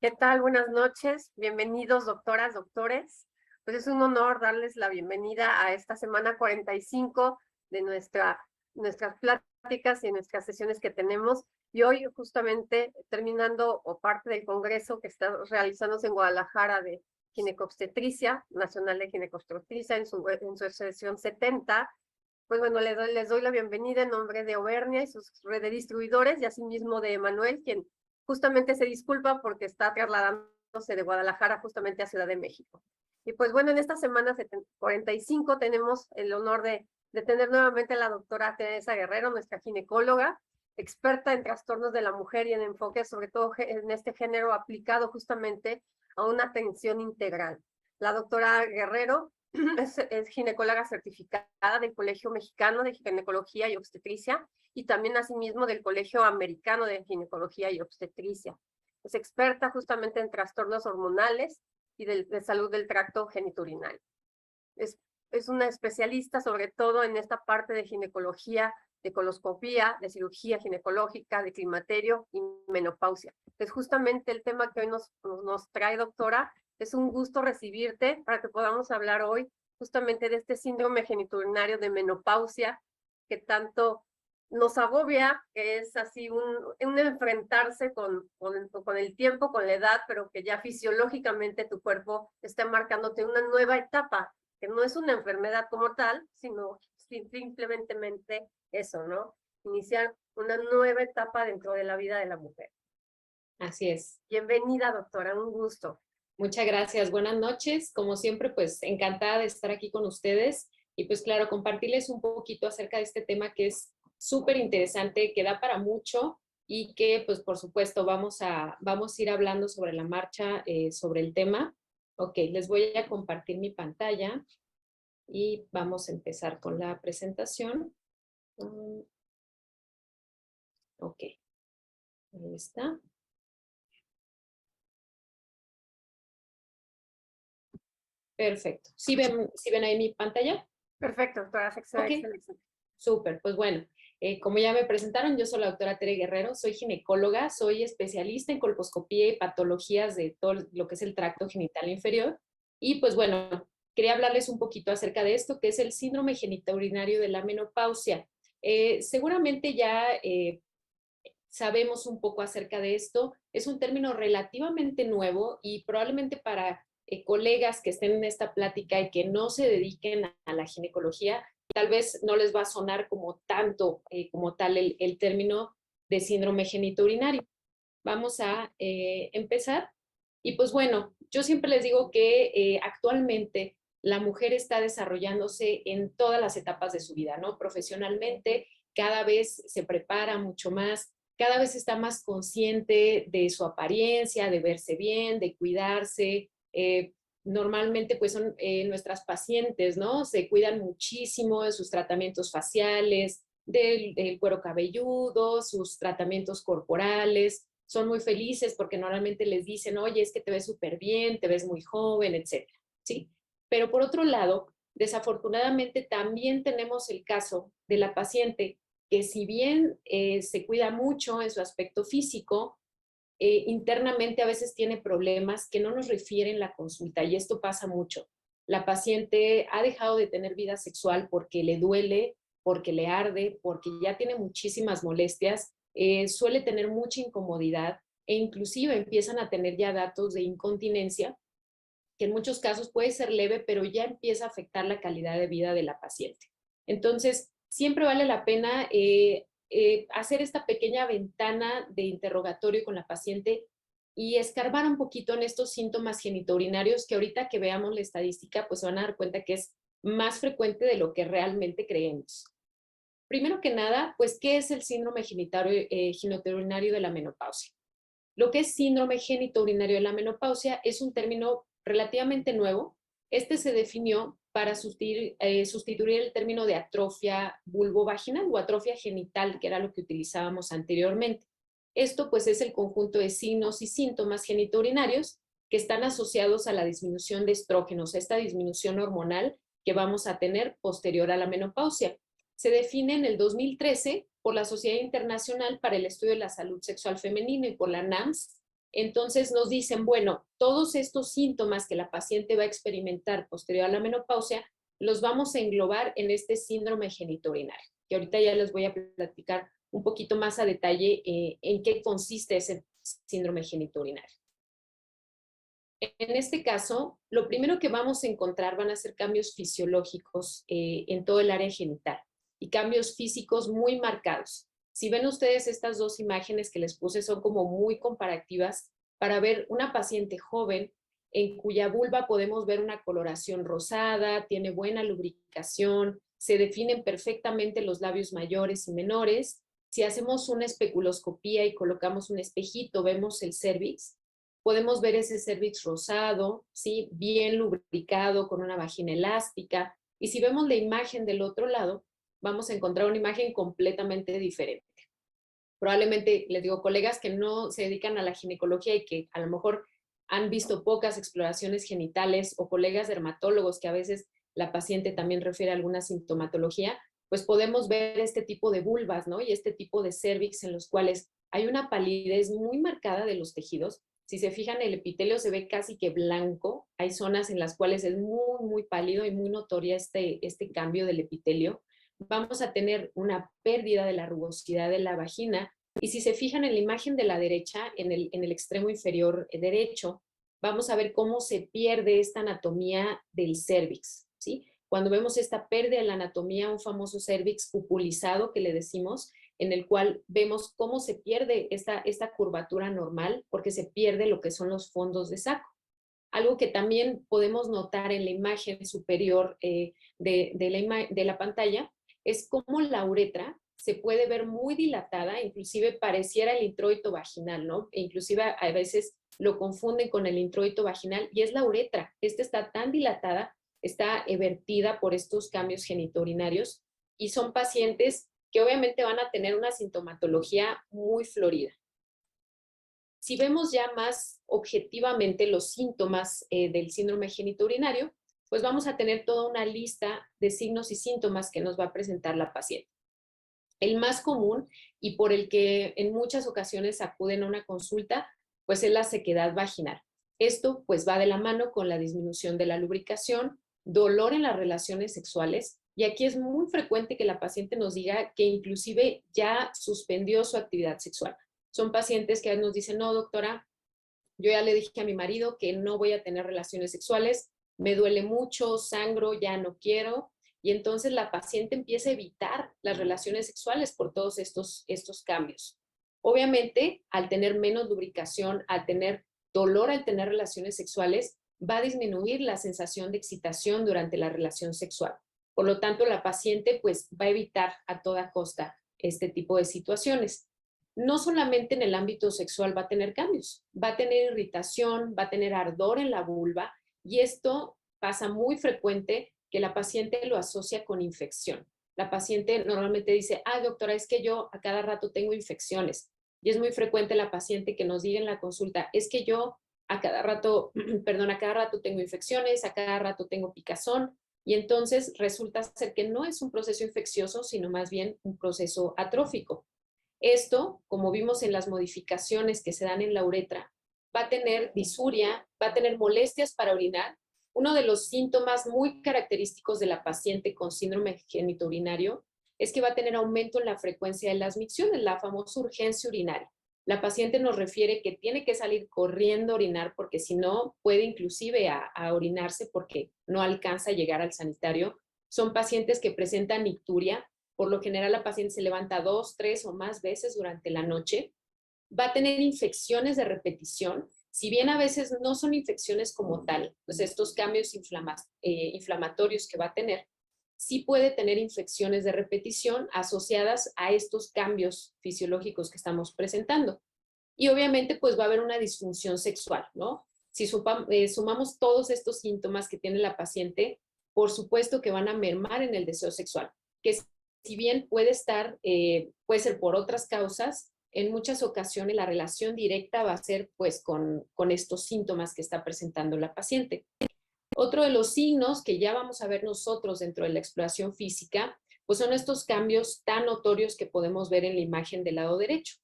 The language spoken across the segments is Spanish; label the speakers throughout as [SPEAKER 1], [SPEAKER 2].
[SPEAKER 1] ¿Qué tal? Buenas noches. Bienvenidos, doctoras, doctores. Pues es un honor darles la bienvenida a esta semana 45 de nuestras pláticas y nuestras sesiones que tenemos. Y hoy, justamente, terminando o parte del congreso que está realizándose en Guadalajara de Ginecobstetricia, Nacional de Ginecobstetricia, en su sesión 70, pues bueno, les doy la bienvenida en nombre de Auvernia y sus redes distribuidores y asimismo de Emanuel, quien justamente se disculpa porque está trasladándose de Guadalajara justamente a Ciudad de México. Y pues bueno, en esta semana 45 tenemos el honor de tener nuevamente a la doctora Teresa Guerrero, nuestra ginecóloga, experta en trastornos de la mujer y en enfoque sobre todo en este género aplicado justamente a una atención integral. La doctora Guerrero es ginecóloga certificada del Colegio Mexicano de Ginecología y Obstetricia y también asimismo del Colegio Americano de Ginecología y Obstetricia. Es experta justamente en trastornos hormonales y de salud del tracto genitourinario. Es una especialista sobre todo en esta parte de ginecología, de coloscopía, de cirugía ginecológica, de climaterio y menopausia. Es justamente el tema que hoy nos trae, doctora. Es un gusto recibirte para que podamos hablar hoy justamente de este síndrome genitourinario de menopausia que tanto nos agobia, que es así un enfrentarse con el tiempo, con la edad, pero que ya fisiológicamente tu cuerpo está marcándote una nueva etapa, que no es una enfermedad como tal, sino simplemente eso, ¿no? Iniciar una nueva etapa dentro de la vida de la mujer.
[SPEAKER 2] Así es.
[SPEAKER 1] Bienvenida, doctora, un gusto.
[SPEAKER 2] Muchas gracias. Buenas noches. Como siempre, pues encantada de estar aquí con ustedes y pues claro, compartirles un poquito acerca de este tema que es súper interesante, que da para mucho y que pues por supuesto vamos a ir hablando sobre la marcha, sobre el tema. Ok, les voy a compartir mi pantalla y vamos a empezar con la presentación. Ok, ahí está. Perfecto. ¿Sí ven ahí mi pantalla?
[SPEAKER 1] Perfecto, doctora,
[SPEAKER 2] Ok,
[SPEAKER 1] excelente.
[SPEAKER 2] súper. Pues bueno, como ya me presentaron, yo soy la doctora Tere Guerrero, soy ginecóloga, soy especialista en colposcopía y patologías de todo lo que es el tracto genital inferior. Y pues bueno, quería hablarles un poquito acerca de esto, que es el síndrome genitourinario de la menopausia. Seguramente ya sabemos un poco acerca de esto. Es un término relativamente nuevo y probablemente para colegas que estén en esta plática y que no se dediquen a la ginecología, tal vez no les va a sonar como tanto, como tal el término de síndrome genitourinario. Vamos a empezar. Y pues bueno, yo siempre les digo que actualmente la mujer está desarrollándose en todas las etapas de su vida, ¿no? Profesionalmente, cada vez se prepara mucho más, cada vez está más consciente de su apariencia, de verse bien, de cuidarse. Normalmente pues son nuestras pacientes, ¿no? Se cuidan muchísimo de sus tratamientos faciales, del cuero cabelludo, sus tratamientos corporales. Son muy felices porque normalmente les dicen, oye, es que te ves súper bien, te ves muy joven, etcétera, ¿sí? Pero por otro lado, desafortunadamente también tenemos el caso de la paciente que si bien se cuida mucho en su aspecto físico, internamente a veces tiene problemas que no nos refieren la consulta y esto pasa mucho. La paciente ha dejado de tener vida sexual porque le duele, porque le arde, porque ya tiene muchísimas molestias, suele tener mucha incomodidad e inclusive empiezan a tener ya datos de incontinencia, que en muchos casos puede ser leve, pero ya empieza a afectar la calidad de vida de la paciente. Entonces, siempre vale la pena hacer esta pequeña ventana de interrogatorio con la paciente y escarbar un poquito en estos síntomas genitourinarios que ahorita que veamos la estadística, pues se van a dar cuenta que es más frecuente de lo que realmente creemos. Primero que nada, pues, ¿qué es el síndrome genitourinario de la menopausia? Lo que es síndrome genitourinario de la menopausia es un término relativamente nuevo. Este se definió para sustituir el término de atrofia vulvovaginal o atrofia genital, que era lo que utilizábamos anteriormente. Esto pues es el conjunto de signos y síntomas genitourinarios que están asociados a la disminución de estrógenos, esta disminución hormonal que vamos a tener posterior a la menopausia. Se define en el 2013 por la Sociedad Internacional para el Estudio de la Salud Sexual Femenina y por la NAMS Entonces nos dicen, bueno, todos estos síntomas que la paciente va a experimentar posterior a la menopausia, los vamos a englobar en este síndrome genitourinario, que ahorita ya les voy a platicar un poquito más a detalle en qué consiste ese síndrome genitourinario. En este caso, lo primero que vamos a encontrar van a ser cambios fisiológicos en todo el área genital y cambios físicos muy marcados. Si ven ustedes estas dos imágenes que les puse son como muy comparativas para ver una paciente joven en cuya vulva podemos ver una coloración rosada, tiene buena lubricación, se definen perfectamente los labios mayores y menores. Si hacemos una especuloscopía y colocamos un espejito, vemos el cérvix, podemos ver ese cérvix rosado, ¿sí? Bien lubricado, con una vagina elástica. Y si vemos la imagen del otro lado, vamos a encontrar una imagen completamente diferente. Probablemente, les digo, colegas que no se dedican a la ginecología y que a lo mejor han visto pocas exploraciones genitales o colegas dermatólogos que a veces la paciente también refiere a alguna sintomatología, pues podemos ver este tipo de vulvas, ¿no? Y este tipo de cérvix en los cuales hay una palidez muy marcada de los tejidos. Si se fijan, el epitelio se ve casi que blanco. Hay zonas en las cuales es muy, muy pálido y muy notoria este cambio del epitelio. Vamos a tener una pérdida de la rugosidad de la vagina. Y si se fijan en la imagen de la derecha, en el extremo inferior derecho, vamos a ver cómo se pierde esta anatomía del cérvix, ¿sí? Cuando vemos esta pérdida de la anatomía, un famoso cérvix pupulizado que le decimos, en el cual vemos cómo se pierde esta curvatura normal, porque se pierde lo que son los fondos de saco. Algo que también podemos notar en la imagen superior de la pantalla es cómo la uretra se puede ver muy dilatada, inclusive pareciera el introito vaginal, ¿no? E inclusive a veces lo confunden con el introito vaginal y es la uretra. Esta está tan dilatada, está vertida por estos cambios genitourinarios y son pacientes que obviamente van a tener una sintomatología muy florida. Si vemos ya más objetivamente los síntomas del síndrome genitourinario, pues vamos a tener toda una lista de signos y síntomas que nos va a presentar la paciente. El más común y por el que en muchas ocasiones acuden a una consulta, pues es la sequedad vaginal. Esto pues va de la mano con la disminución de la lubricación, dolor en las relaciones sexuales, y aquí es muy frecuente que la paciente nos diga que inclusive ya suspendió su actividad sexual. Son pacientes que nos dicen, no, doctora, yo ya le dije a mi marido que no voy a tener relaciones sexuales, me duele mucho, sangro, ya no quiero. Y entonces la paciente empieza a evitar las relaciones sexuales por todos estos cambios. Obviamente, al tener menos lubricación, al tener dolor al tener relaciones sexuales, va a disminuir la sensación de excitación durante la relación sexual. Por lo tanto, la paciente pues va a evitar a toda costa este tipo de situaciones. No solamente en el ámbito sexual va a tener cambios, va a tener irritación, va a tener ardor en la vulva y esto pasa muy frecuente que la paciente lo asocia con infección. La paciente normalmente dice, doctora, es que yo a cada rato tengo infecciones. Y es muy frecuente la paciente que nos diga en la consulta, es que yo a cada rato, a cada rato tengo infecciones, a cada rato tengo picazón. Y entonces resulta ser que no es un proceso infeccioso, sino más bien un proceso atrófico. Esto, como vimos en las modificaciones que se dan en la uretra, va a tener disuria, va a tener molestias para orinar. Uno de los síntomas muy característicos de la paciente con síndrome genitourinario es que va a tener aumento en la frecuencia de las micciones, la famosa urgencia urinaria. La paciente nos refiere que tiene que salir corriendo a orinar porque si no puede inclusive a orinarse porque no alcanza a llegar al sanitario. Son pacientes que presentan icturia. Por lo general, la paciente se levanta 2, 3 o más veces durante la noche. Va a tener infecciones de repetición. Si bien a veces no son infecciones como tal, pues estos cambios inflamatorios que va a tener, sí puede tener infecciones de repetición asociadas a estos cambios fisiológicos que estamos presentando. Y obviamente, pues va a haber una disfunción sexual, ¿no? Si sumamos todos estos síntomas que tiene la paciente, por supuesto que van a mermar en el deseo sexual, que si bien puede ser por otras causas, en muchas ocasiones la relación directa va a ser pues con estos síntomas que está presentando la paciente. Otro de los signos que ya vamos a ver nosotros dentro de la exploración física, pues son estos cambios tan notorios que podemos ver en la imagen del lado derecho.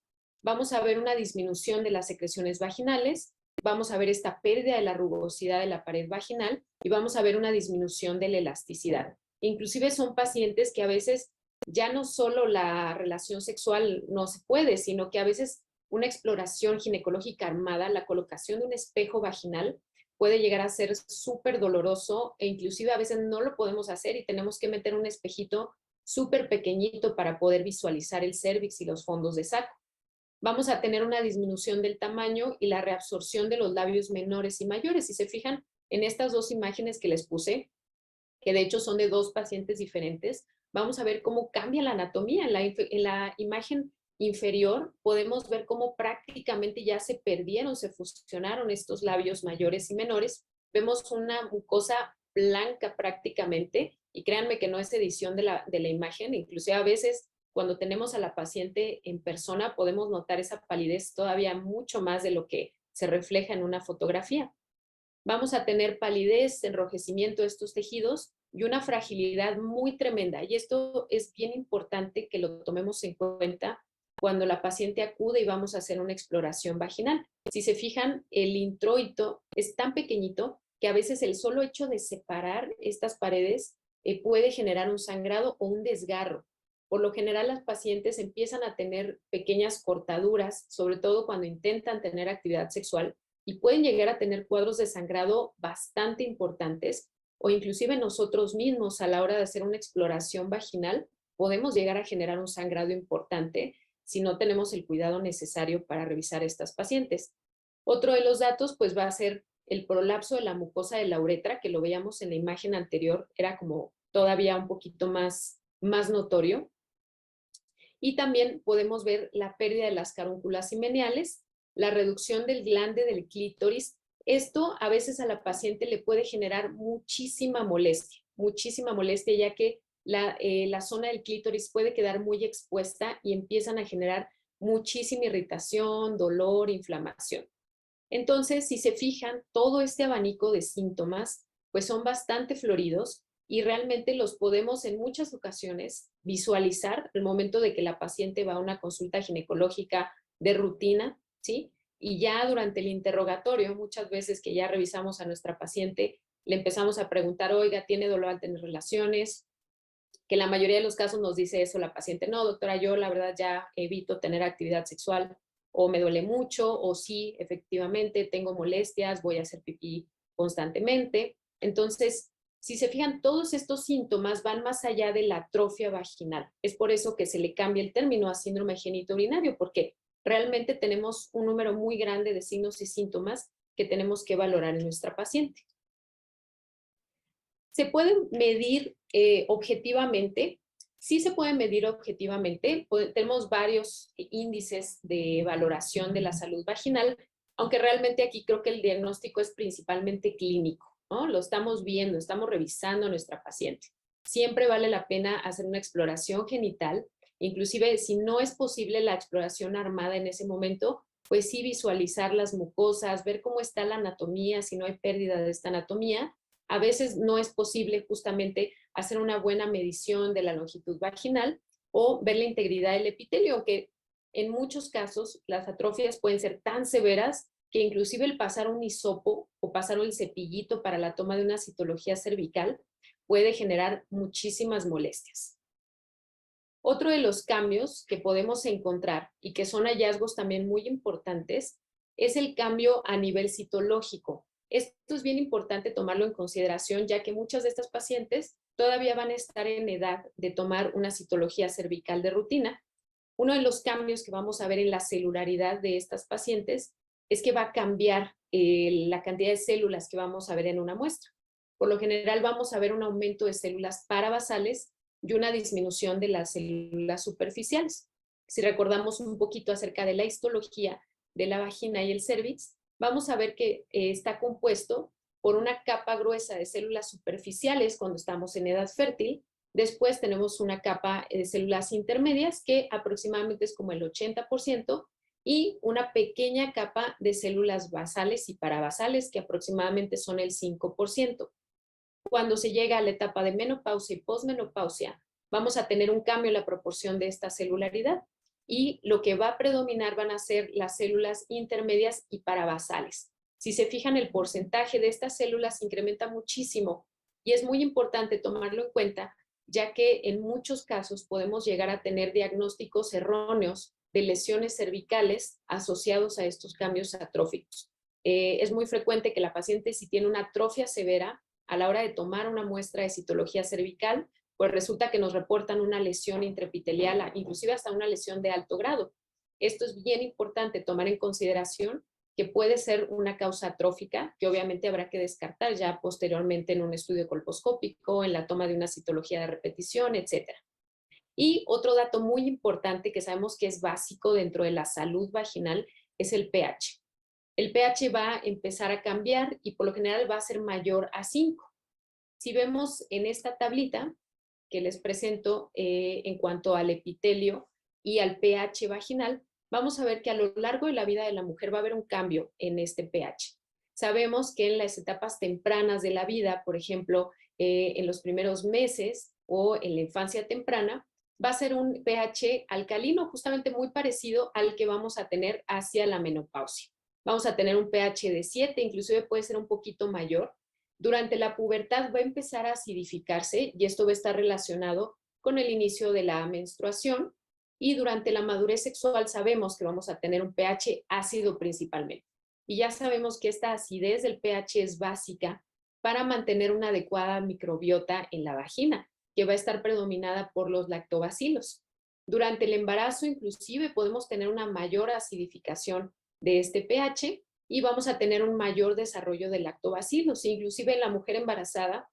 [SPEAKER 2] vamos a ver una disminución de las secreciones vaginales, vamos a ver esta pérdida de la rugosidad de la pared vaginal y vamos a ver una disminución de la elasticidad. Inclusive son pacientes que a veces ya no solo la relación sexual no se puede, sino que a veces una exploración ginecológica armada, la colocación de un espejo vaginal, puede llegar a ser súper doloroso e inclusive a veces no lo podemos hacer y tenemos que meter un espejito súper pequeñito para poder visualizar el cérvix y los fondos de saco. Vamos a tener una disminución del tamaño y la reabsorción de los labios menores y mayores. Si se fijan en estas dos imágenes que les puse, que de hecho son de dos pacientes diferentes, vamos a ver cómo cambia la anatomía. En la imagen inferior podemos ver cómo prácticamente ya se perdieron, se fusionaron estos labios mayores y menores. Vemos una mucosa blanca prácticamente, y créanme que no es edición de la imagen, inclusive a veces cuando tenemos a la paciente en persona podemos notar esa palidez todavía mucho más de lo que se refleja en una fotografía. Vamos a tener palidez, enrojecimiento de estos tejidos y una fragilidad muy tremenda. Y esto es bien importante que lo tomemos en cuenta cuando la paciente acude y vamos a hacer una exploración vaginal. Si se fijan, el introito es tan pequeñito que a veces el solo hecho de separar estas paredes puede generar un sangrado o un desgarro. Por lo general, las pacientes empiezan a tener pequeñas cortaduras, sobre todo cuando intentan tener actividad sexual, y pueden llegar a tener cuadros de sangrado bastante importantes, o inclusive nosotros mismos a la hora de hacer una exploración vaginal podemos llegar a generar un sangrado importante si no tenemos el cuidado necesario para revisar a estas pacientes. Otro de los datos pues va a ser el prolapso de la mucosa de la uretra, que lo veíamos en la imagen anterior, era como todavía un poquito más notorio. Y también podemos ver la pérdida de las carúnculas himeneales, la reducción del glande del clítoris. Esto a veces a la paciente le puede generar muchísima molestia, ya que la zona del clítoris puede quedar muy expuesta y empiezan a generar muchísima irritación, dolor, inflamación. Entonces, si se fijan, todo este abanico de síntomas, pues son bastante floridos y realmente los podemos en muchas ocasiones visualizar al momento de que la paciente va a una consulta ginecológica de rutina, ¿sí? Y ya durante el interrogatorio, muchas veces que ya revisamos a nuestra paciente, le empezamos a preguntar, oiga, ¿tiene dolor al tener relaciones? Que en la mayoría de los casos nos dice eso la paciente, no, doctora, yo la verdad ya evito tener actividad sexual, o me duele mucho, o sí, efectivamente, tengo molestias, voy a hacer pipí constantemente. Entonces, si se fijan, todos estos síntomas van más allá de la atrofia vaginal. Es por eso que se le cambia el término a síndrome genitourinario, porque realmente tenemos un número muy grande de signos y síntomas que tenemos que valorar en nuestra paciente. ¿Se pueden medir objetivamente? Sí se pueden medir objetivamente. Tenemos varios índices de valoración de la salud vaginal, aunque realmente aquí creo que el diagnóstico es principalmente clínico, ¿no? Lo estamos viendo, estamos revisando a nuestra paciente. Siempre vale la pena hacer una exploración genital, inclusive si no es posible la exploración armada en ese momento, pues sí visualizar las mucosas, ver cómo está la anatomía, si no hay pérdida de esta anatomía. A veces no es posible justamente hacer una buena medición de la longitud vaginal o ver la integridad del epitelio, aunque en muchos casos las atrofias pueden ser tan severas que inclusive el pasar un hisopo o pasar el cepillito para la toma de una citología cervical puede generar muchísimas molestias. Otro de los cambios que podemos encontrar y que son hallazgos también muy importantes es el cambio a nivel citológico. Esto es bien importante tomarlo en consideración, ya que muchas de estas pacientes todavía van a estar en edad de tomar una citología cervical de rutina. Uno de los cambios que vamos a ver en la celularidad de estas pacientes es que va a cambiar la cantidad de células que vamos a ver en una muestra. Por lo general vamos a ver un aumento de células parabasales y una disminución de las células superficiales. Si recordamos un poquito acerca de la histología de la vagina y el cérvix, vamos a ver que está compuesto por una capa gruesa de células superficiales cuando estamos en edad fértil. Después tenemos una capa de células intermedias que aproximadamente es como el 80% y una pequeña capa de células basales y parabasales que aproximadamente son el 5%. Cuando se llega a la etapa de menopausia y posmenopausia, vamos a tener un cambio en la proporción de esta celularidad. y lo que va a predominar van a ser las células intermedias y parabasales. Si se fijan, el porcentaje de estas células incrementa muchísimo y es muy importante tomarlo en cuenta, ya que en muchos casos podemos llegar a tener diagnósticos erróneos de lesiones cervicales asociados a estos cambios atróficos. Es muy frecuente que la paciente, si tiene una atrofia severa, a la hora de tomar una muestra de citología cervical, pues resulta que nos reportan una lesión intraepitelial, inclusive hasta una lesión de alto grado. Esto es bien importante tomar en consideración, que puede ser una causa atrófica, que obviamente habrá que descartar ya posteriormente en un estudio colposcópico, en la toma de una citología de repetición, etc. Y otro dato muy importante que sabemos que es básico dentro de la salud vaginal es el pH. El pH va a empezar a cambiar y por lo general va a ser mayor a 5. Si vemos en esta tablita que les presento en cuanto al epitelio y al pH vaginal, vamos a ver que a lo largo de la vida de la mujer va a haber un cambio en este pH. Sabemos que en las etapas tempranas de la vida, por ejemplo, en los primeros meses o en la infancia temprana, va a ser un pH alcalino, justamente muy parecido al que vamos a tener hacia la menopausia. Vamos a tener un pH de 7, inclusive puede ser un poquito mayor. Durante la pubertad va a empezar a acidificarse y esto va a estar relacionado con el inicio de la menstruación, y durante la madurez sexual sabemos que vamos a tener un pH ácido principalmente. Y ya sabemos que esta acidez del pH es básica para mantener una adecuada microbiota en la vagina, que va a estar predominada por los lactobacilos. Durante el embarazo inclusive podemos tener una mayor acidificación de este pH y vamos a tener un mayor desarrollo de lactobacilos. Inclusive en la mujer embarazada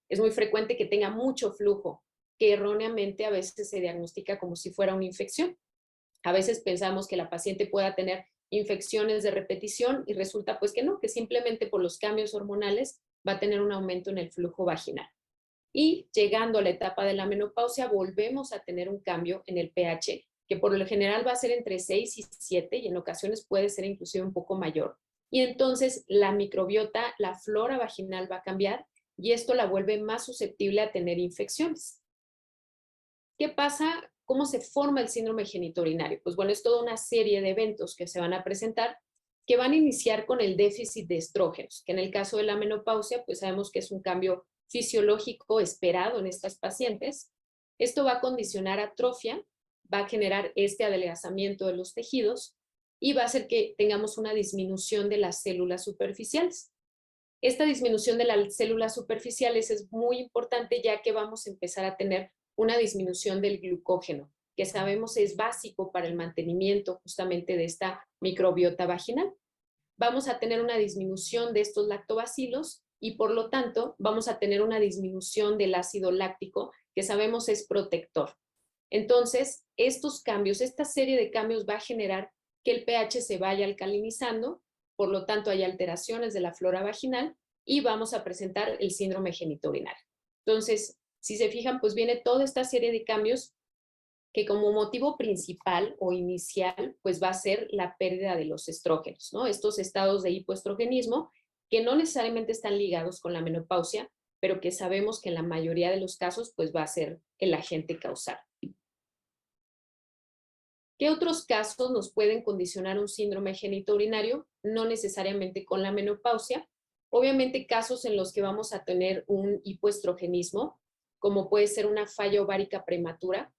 [SPEAKER 2] es muy frecuente que tenga mucho flujo, que erróneamente a veces se diagnostica como si fuera una infección. A veces pensamos que la paciente pueda tener infecciones de repetición y resulta pues que no, que simplemente por los cambios hormonales va a tener un aumento en el flujo vaginal. Y llegando a la etapa de la menopausia volvemos a tener un cambio en el pH, que por lo general va a ser entre 6 y 7 y en ocasiones puede ser inclusive un poco mayor. Y entonces la microbiota, la flora vaginal va a cambiar y esto la vuelve más susceptible a tener infecciones. ¿Qué pasa? ¿Cómo se forma el síndrome genitourinario? Pues bueno, es toda una serie de eventos que se van a presentar que van a iniciar con el déficit de estrógenos, que en el caso de la menopausia, pues sabemos que es un cambio fisiológico esperado en estas pacientes. Esto va a condicionar atrofia, va a generar este adelgazamiento de los tejidos y va a hacer que tengamos una disminución de las células superficiales. Esta disminución de las células superficiales es muy importante, ya que vamos a empezar a tener una disminución del glucógeno, que sabemos es básico para el mantenimiento justamente de esta microbiota vaginal. Vamos a tener una disminución de estos lactobacilos y por lo tanto vamos a tener una disminución del ácido láctico, que sabemos es protector. Entonces, estos cambios, esta serie de cambios va a generar que el pH se vaya alcalinizando, por lo tanto hay alteraciones de la flora vaginal y vamos a presentar el síndrome genitourinario. Entonces, si se fijan, pues viene toda esta serie de cambios que como motivo principal o inicial, pues va a ser la pérdida de los estrógenos, ¿no? Estos estados de hipoestrogenismo que no necesariamente están ligados con la menopausia, pero que sabemos que en la mayoría de los casos, pues va a ser el agente causal. ¿Qué otros casos nos pueden condicionar un síndrome genitourinario? No necesariamente con la menopausia. Obviamente casos en los que vamos a tener un hipoestrogenismo, como puede ser una falla ovárica prematura.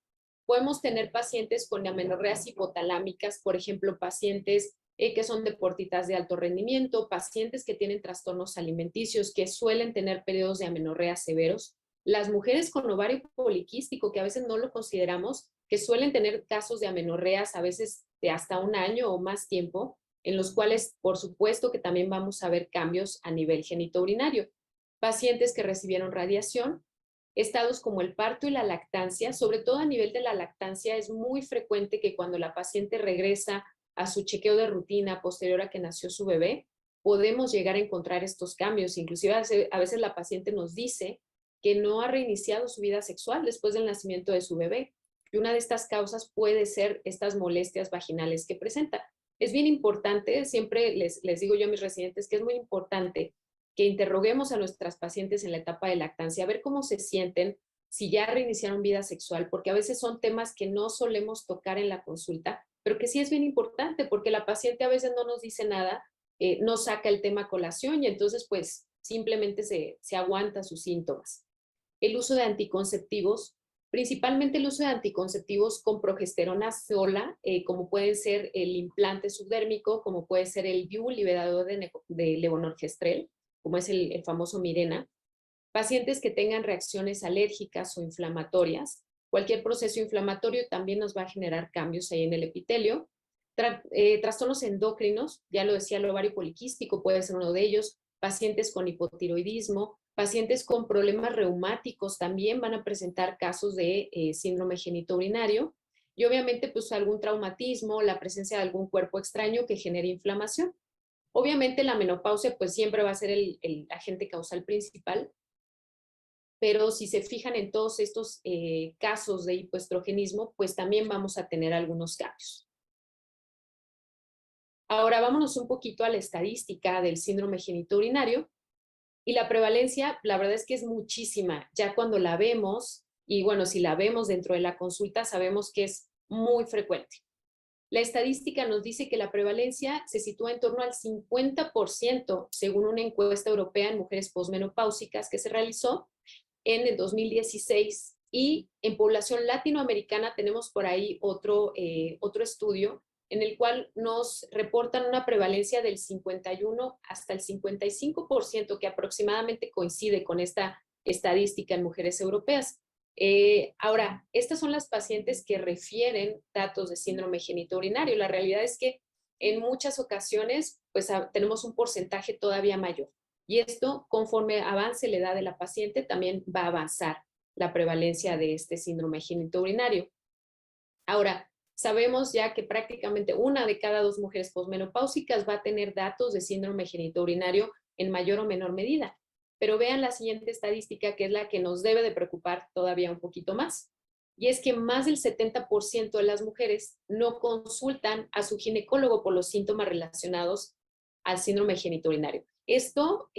[SPEAKER 2] Podemos tener pacientes con amenorreas hipotalámicas, por ejemplo, pacientes que son deportistas de alto rendimiento, pacientes que tienen trastornos alimenticios, que suelen tener periodos de amenorrea severos. Las mujeres con ovario poliquístico, que a veces no lo consideramos, que suelen tener casos de amenorreas a veces de hasta un año o más tiempo, en los cuales, por supuesto, que también vamos a ver cambios a nivel genitourinario. Pacientes que recibieron radiación, estados como el parto y la lactancia, sobre todo a nivel de la lactancia, es muy frecuente que cuando la paciente regresa a su chequeo de rutina posterior a que nació su bebé, podemos llegar a encontrar estos cambios. Inclusive a veces la paciente nos dice que no ha reiniciado su vida sexual después del nacimiento de su bebé. Y una de estas causas puede ser estas molestias vaginales que presenta. Es bien importante, siempre les digo yo a mis residentes que es muy importante que interroguemos a nuestras pacientes en la etapa de lactancia, a ver cómo se sienten, si ya reiniciaron vida sexual, porque a veces son temas que no solemos tocar en la consulta, pero que sí es bien importante porque la paciente a veces no nos dice nada, no saca el tema a colación y entonces pues simplemente se aguanta sus síntomas. El uso de anticonceptivos, principalmente el uso de anticonceptivos con progesterona sola, como puede ser el implante subdérmico, como puede ser el DIU, liberador de levonorgestrel, como es el famoso Mirena. Pacientes que tengan reacciones alérgicas o inflamatorias, cualquier proceso inflamatorio también nos va a generar cambios ahí en el epitelio. Trastornos endocrinos, ya lo decía, el ovario poliquístico puede ser uno de ellos, pacientes con hipotiroidismo, pacientes con problemas reumáticos también van a presentar casos de síndrome genitourinario y obviamente pues algún traumatismo, la presencia de algún cuerpo extraño que genere inflamación. Obviamente la menopausia pues siempre va a ser el agente causal principal, pero si se fijan en todos estos casos de hipoestrogenismo, pues también vamos a tener algunos cambios. Ahora vámonos un poquito a la estadística del síndrome genitourinario y la prevalencia, la verdad es que es muchísima, ya cuando la vemos, y bueno, si la vemos dentro de la consulta, sabemos que es muy frecuente. La estadística nos dice que la prevalencia se sitúa en torno al 50% según una encuesta europea en mujeres posmenopáusicas que se realizó en el 2016 y en población latinoamericana tenemos por ahí otro estudio en el cual nos reportan una prevalencia del 51 hasta el 55% que aproximadamente coincide con esta estadística en mujeres europeas. Ahora, estas son las pacientes que refieren datos de síndrome genitourinario. La realidad es que en muchas ocasiones pues tenemos un porcentaje todavía mayor. Y esto, conforme avance la edad de la paciente, también va a avanzar la prevalencia de este síndrome genitourinario. Ahora, sabemos ya que prácticamente 1 de cada 2 mujeres posmenopáusicas va a tener datos de síndrome genitourinario en mayor o menor medida. Pero vean la siguiente estadística, que es la que nos debe de preocupar todavía un poquito más. Y es que más del 70% de las mujeres no consultan a su ginecólogo por los síntomas relacionados al síndrome genitourinario. Esto,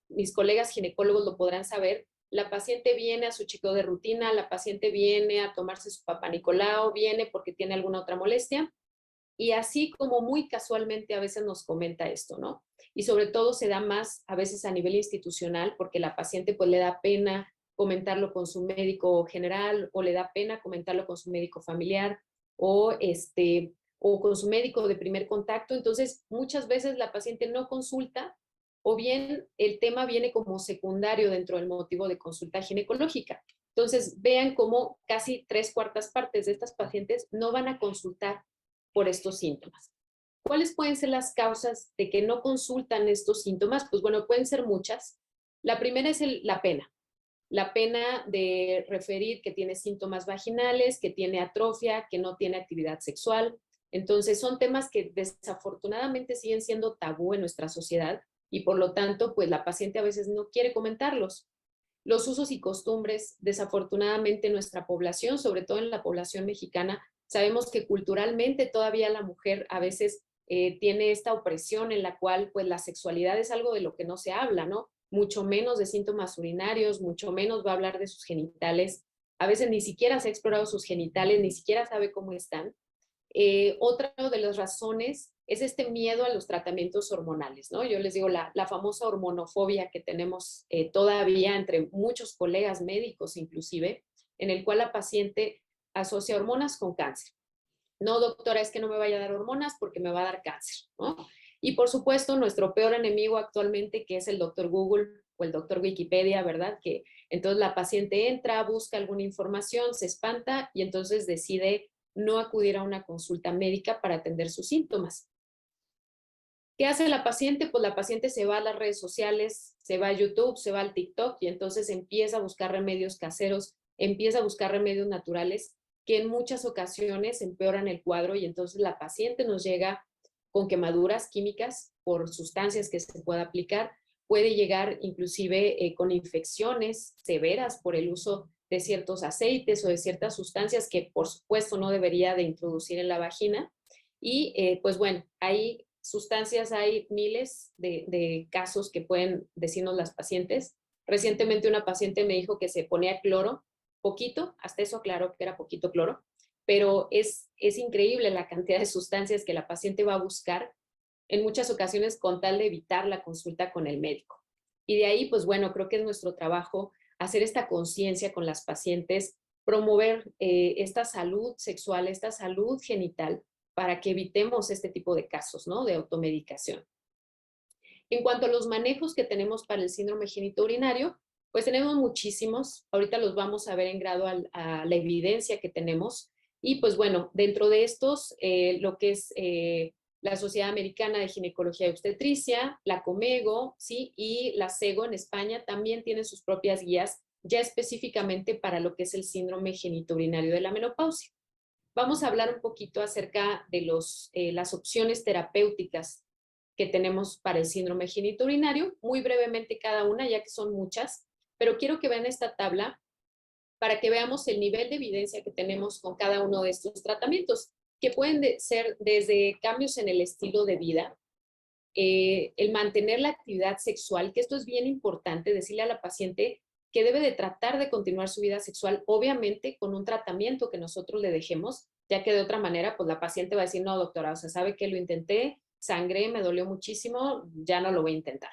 [SPEAKER 2] mis colegas ginecólogos lo podrán saber, la paciente viene a su chequeo de rutina, la paciente viene a tomarse su Papá Nicolau, viene porque tiene alguna otra molestia, y así como muy casualmente a veces nos comenta esto, ¿no? Y sobre todo se da más a veces a nivel institucional porque la paciente pues le da pena comentarlo con su médico general o le da pena comentarlo con su médico familiar o con su médico de primer contacto. Entonces, muchas veces la paciente no consulta o bien el tema viene como secundario dentro del motivo de consulta ginecológica. Entonces, vean cómo casi 3/4 partes de estas pacientes no van a consultar por estos síntomas. ¿Cuáles pueden ser las causas de que no consultan estos síntomas? Pues bueno, pueden ser muchas. La primera es la pena de referir que tiene síntomas vaginales, que tiene atrofia, que no tiene actividad sexual. Entonces, son temas que desafortunadamente siguen siendo tabú en nuestra sociedad y por lo tanto, pues la paciente a veces no quiere comentarlos. Los usos y costumbres, desafortunadamente en nuestra población, sobre todo en la población mexicana, sabemos que culturalmente todavía la mujer a veces tiene esta opresión en la cual pues la sexualidad es algo de lo que no se habla, ¿no? Mucho menos de síntomas urinarios, mucho menos va a hablar de sus genitales. A veces ni siquiera se ha explorado sus genitales, ni siquiera sabe cómo están. Otra de las razones es este miedo a los tratamientos hormonales, ¿no? Yo les digo, la famosa hormonofobia que tenemos todavía entre muchos colegas médicos inclusive, en el cual la paciente asocia hormonas con cáncer. No, doctora, es que no me vaya a dar hormonas porque me va a dar cáncer, ¿no? Y por supuesto, nuestro peor enemigo actualmente, que es el doctor Google o el doctor Wikipedia, ¿verdad? Que entonces la paciente entra, busca alguna información, se espanta y entonces decide no acudir a una consulta médica para atender sus síntomas. ¿Qué hace la paciente? Pues la paciente se va a las redes sociales, se va a YouTube, se va al TikTok y entonces empieza a buscar remedios caseros, empieza a buscar remedios naturales que en muchas ocasiones empeoran el cuadro y entonces la paciente nos llega con quemaduras químicas por sustancias que se pueda aplicar, puede llegar inclusive con infecciones severas por el uso de ciertos aceites o de ciertas sustancias que por supuesto no debería de introducir en la vagina. Y pues bueno, hay sustancias, hay miles de casos que pueden decirnos las pacientes. Recientemente una paciente me dijo que se ponía cloro poquito, hasta eso aclaró que era poquito cloro, pero es increíble la cantidad de sustancias que la paciente va a buscar en muchas ocasiones con tal de evitar la consulta con el médico. Y de ahí, pues bueno, creo que es nuestro trabajo hacer esta conciencia con las pacientes, promover esta salud sexual, esta salud genital, para que evitemos este tipo de casos, ¿no? De automedicación. En cuanto a los manejos que tenemos para el síndrome genitourinario, pues tenemos muchísimos. Ahorita los vamos a ver en grado a la evidencia que tenemos. Y pues bueno, dentro de estos, lo que es la Sociedad Americana de Ginecología y Obstetricia, la Comego, ¿sí? Y la SEGO en España también tienen sus propias guías ya específicamente para lo que es el síndrome genitourinario de la menopausia. Vamos a hablar un poquito acerca de las opciones terapéuticas que tenemos para el síndrome genitourinario, muy brevemente cada una, ya que son muchas, pero quiero que vean esta tabla para que veamos el nivel de evidencia que tenemos con cada uno de estos tratamientos, que pueden ser desde cambios en el estilo de vida, el mantener la actividad sexual, que esto es bien importante, decirle a la paciente que debe de tratar de continuar su vida sexual, obviamente con un tratamiento que nosotros le dejemos, ya que de otra manera, pues la paciente va a decir, no, doctora, o sea, sabe que lo intenté, sangré, me dolió muchísimo, ya no lo voy a intentar.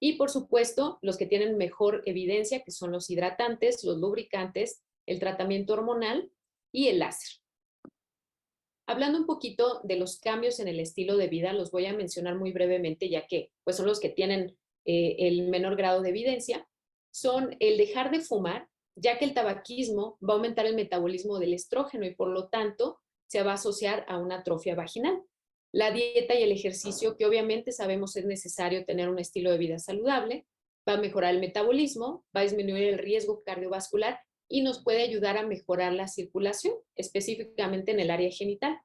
[SPEAKER 2] Y por supuesto, los que tienen mejor evidencia, que son los hidratantes, los lubricantes, el tratamiento hormonal y el láser. Hablando un poquito de los cambios en el estilo de vida, los voy a mencionar muy brevemente, ya que pues, son los que tienen el menor grado de evidencia, son el dejar de fumar, ya que el tabaquismo va a aumentar el metabolismo del estrógeno y por lo tanto se va a asociar a una atrofia vaginal. La dieta y el ejercicio, que obviamente sabemos es necesario tener un estilo de vida saludable, va a mejorar el metabolismo, va a disminuir el riesgo cardiovascular y nos puede ayudar a mejorar la circulación, específicamente en el área genital.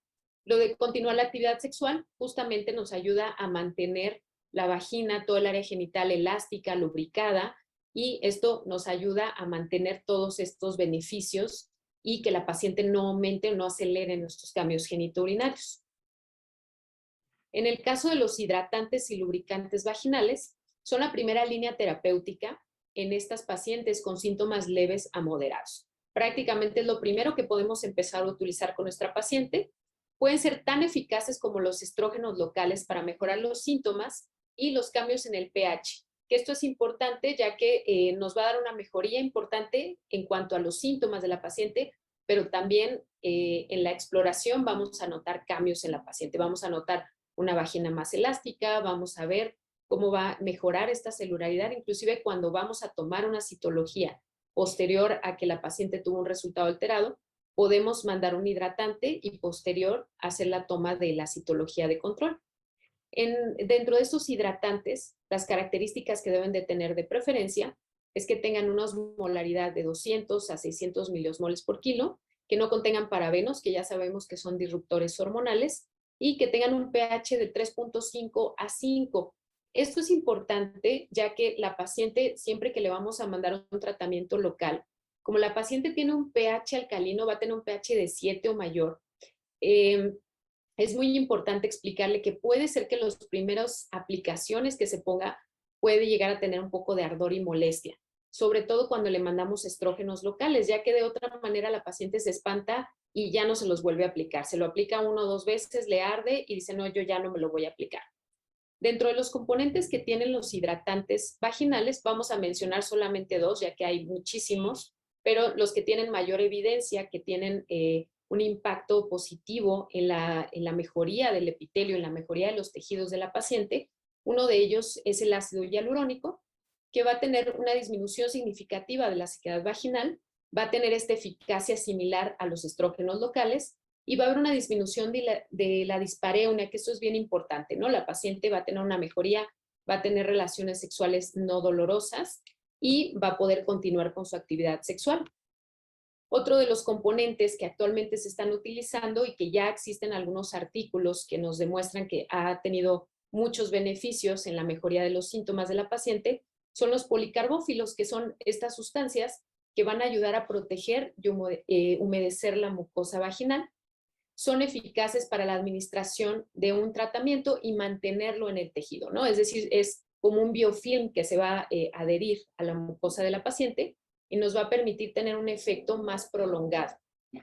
[SPEAKER 2] Lo de continuar la actividad sexual justamente nos ayuda a mantener la vagina, todo el área genital elástica, lubricada, y esto nos ayuda a mantener todos estos beneficios y que la paciente no aumente o no acelere nuestros cambios genitourinarios. En el caso de los hidratantes y lubricantes vaginales, son la primera línea terapéutica en estas pacientes con síntomas leves a moderados. Prácticamente es lo primero que podemos empezar a utilizar con nuestra paciente. Pueden ser tan eficaces como los estrógenos locales para mejorar los síntomas y los cambios en el pH, que esto es importante ya que nos va a dar una mejoría importante en cuanto a los síntomas de la paciente, pero también en la exploración vamos a notar cambios en la paciente, vamos a notar una vagina más elástica, vamos a ver cómo va a mejorar esta celularidad, inclusive cuando vamos a tomar una citología posterior a que la paciente tuvo un resultado alterado, podemos mandar un hidratante y posterior hacer la toma de la citología de control. Dentro de estos hidratantes, las características que deben de tener de preferencia es que tengan una osmolaridad de 200 a 600 miliosmoles por kilo, que no contengan parabenos, que ya sabemos que son disruptores hormonales, y que tengan un pH de 3.5 a 5. Esto es importante ya que la paciente, siempre que le vamos a mandar un tratamiento local, como la paciente tiene un pH alcalino, va a tener un pH de 7 o mayor, es muy importante explicarle que puede ser que las primeras aplicaciones que se ponga puede llegar a tener un poco de ardor y molestia, sobre todo cuando le mandamos estrógenos locales, ya que de otra manera la paciente se espanta y ya no se los vuelve a aplicar. Se lo aplica 1 o 2 veces, le arde y dice, no, yo ya no me lo voy a aplicar. Dentro de los componentes que tienen los hidratantes vaginales, vamos a mencionar solamente 2, ya que hay muchísimos, pero los que tienen mayor evidencia, que tienen un impacto positivo en la mejoría del epitelio, en la mejoría de los tejidos de la paciente. Uno de ellos es el ácido hialurónico, que va a tener una disminución significativa de la sequedad vaginal, va a tener esta eficacia similar a los estrógenos locales y va a haber una disminución de la dispareunia, que esto es bien importante, ¿no? La paciente va a tener una mejoría, va a tener relaciones sexuales no dolorosas y va a poder continuar con su actividad sexual. Otro de los componentes que actualmente se están utilizando y que ya existen algunos artículos que nos demuestran que ha tenido muchos beneficios en la mejoría de los síntomas de la paciente son los policarbófilos, que son estas sustancias que van a ayudar a proteger y humedecer la mucosa vaginal. Son eficaces para la administración de un tratamiento y mantenerlo en el tejido, ¿no? Es decir, es como un biofilm que se va a adherir a la mucosa de la paciente y nos va a permitir tener un efecto más prolongado.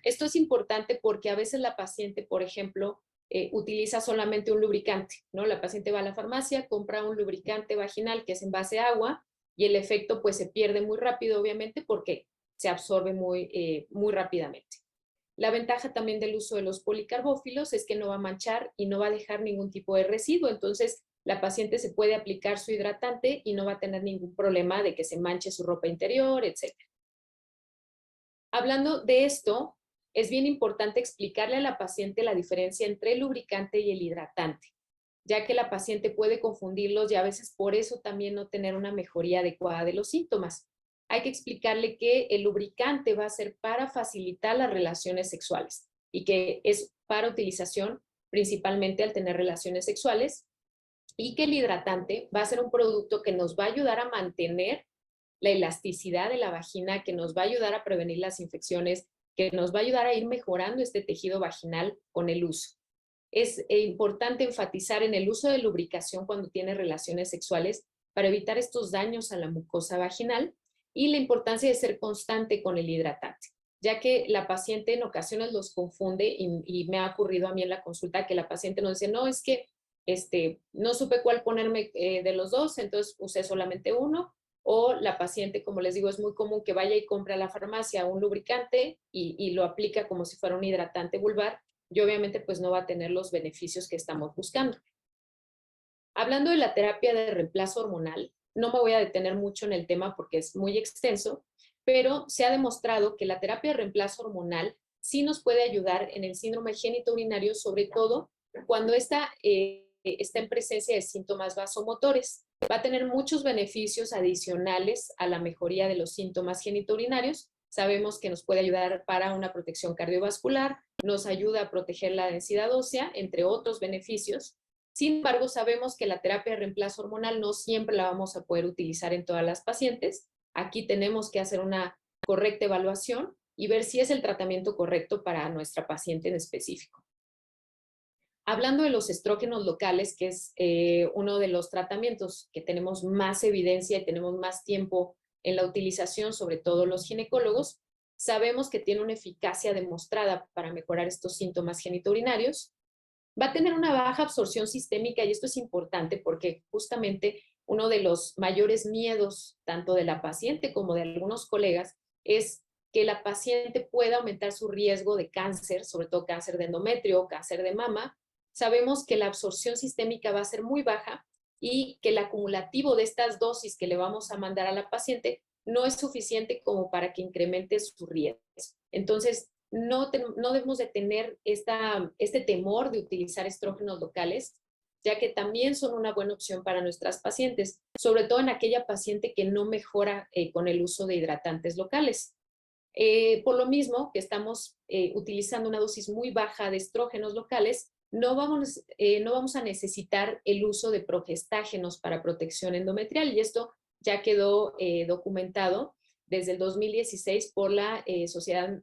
[SPEAKER 2] Esto es importante porque a veces la paciente, por ejemplo, utiliza solamente un lubricante, ¿no? La paciente va a la farmacia, compra un lubricante vaginal que es en base a agua y el efecto pues se pierde muy rápido, obviamente, porque se absorbe muy rápidamente. La ventaja también del uso de los policarbófilos es que no va a manchar y no va a dejar ningún tipo de residuo, entonces la paciente se puede aplicar su hidratante y no va a tener ningún problema de que se manche su ropa interior, etc. Hablando de esto, es bien importante explicarle a la paciente la diferencia entre el lubricante y el hidratante, ya que la paciente puede confundirlos y a veces por eso también no tener una mejoría adecuada de los síntomas. Hay que explicarle que el lubricante va a ser para facilitar las relaciones sexuales y que es para utilización principalmente al tener relaciones sexuales, y que el hidratante va a ser un producto que nos va a ayudar a mantener la elasticidad de la vagina, que nos va a ayudar a prevenir las infecciones, que nos va a ayudar a ir mejorando este tejido vaginal con el uso. Es importante enfatizar en el uso de lubricación cuando tiene relaciones sexuales para evitar estos daños a la mucosa vaginal y la importancia de ser constante con el hidratante, ya que la paciente en ocasiones los confunde y me ha ocurrido a mí en la consulta que la paciente nos dice, no, es que no supe cuál ponerme de los dos, entonces usé solamente uno, o la paciente, como les digo, es muy común que vaya y compre a la farmacia un lubricante y lo aplica como si fuera un hidratante vulvar y obviamente pues no va a tener los beneficios que estamos buscando. Hablando de la terapia de reemplazo hormonal, no me voy a detener mucho en el tema porque es muy extenso, pero se ha demostrado que la terapia de reemplazo hormonal sí nos puede ayudar en el síndrome genitourinario, sobre todo cuando está en presencia de síntomas vasomotores. Va a tener muchos beneficios adicionales a la mejoría de los síntomas genitourinarios. Sabemos que nos puede ayudar para una protección cardiovascular, nos ayuda a proteger la densidad ósea, entre otros beneficios. Sin embargo, sabemos que la terapia de reemplazo hormonal no siempre la vamos a poder utilizar en todas las pacientes. Aquí tenemos que hacer una correcta evaluación y ver si es el tratamiento correcto para nuestra paciente en específico. Hablando de los estrógenos locales, que es uno de los tratamientos que tenemos más evidencia y tenemos más tiempo en la utilización, sobre todo los ginecólogos, sabemos que tiene una eficacia demostrada para mejorar estos síntomas genitourinarios. Va a tener una baja absorción sistémica y esto es importante porque justamente uno de los mayores miedos, tanto de la paciente como de algunos colegas, es que la paciente pueda aumentar su riesgo de cáncer, sobre todo cáncer de endometrio o cáncer de mama. Sabemos que la absorción sistémica va a ser muy baja y que el acumulativo de estas dosis que le vamos a mandar a la paciente no es suficiente como para que incremente su riesgo. Entonces, no debemos de tener este temor de utilizar estrógenos locales, ya que también son una buena opción para nuestras pacientes, sobre todo en aquella paciente que no mejora con el uso de hidratantes locales. Por lo mismo que estamos utilizando una dosis muy baja de estrógenos locales, no vamos a necesitar el uso de progestágenos para protección endometrial y esto ya quedó documentado desde el 2016 por la Sociedad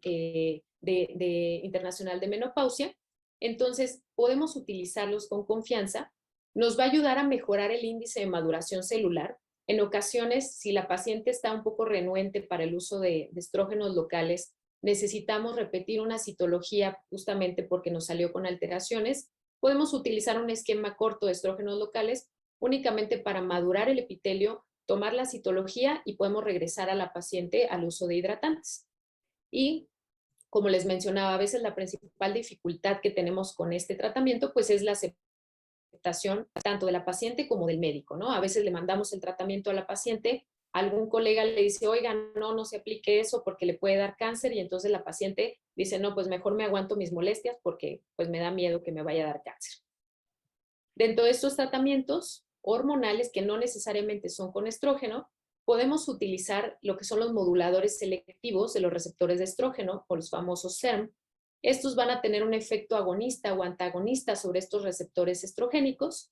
[SPEAKER 2] Internacional de Menopausia. Entonces, podemos utilizarlos con confianza. Nos va a ayudar a mejorar el índice de maduración celular. En ocasiones, si la paciente está un poco renuente para el uso de estrógenos locales, necesitamos repetir una citología justamente porque nos salió con alteraciones. Podemos utilizar un esquema corto de estrógenos locales únicamente para madurar el epitelio, tomar la citología y podemos regresar a la paciente al uso de hidratantes. Y como les mencionaba, a veces la principal dificultad que tenemos con este tratamiento pues es la aceptación tanto de la paciente como del médico, ¿no? A veces le mandamos el tratamiento a la paciente, algún colega le dice, oiga, no se aplique eso porque le puede dar cáncer y entonces la paciente dice, no, pues mejor me aguanto mis molestias porque pues me da miedo que me vaya a dar cáncer. Dentro de estos tratamientos hormonales que no necesariamente son con estrógeno, podemos utilizar lo que son los moduladores selectivos de los receptores de estrógeno o los famosos SERM. Estos van a tener un efecto agonista o antagonista sobre estos receptores estrogénicos.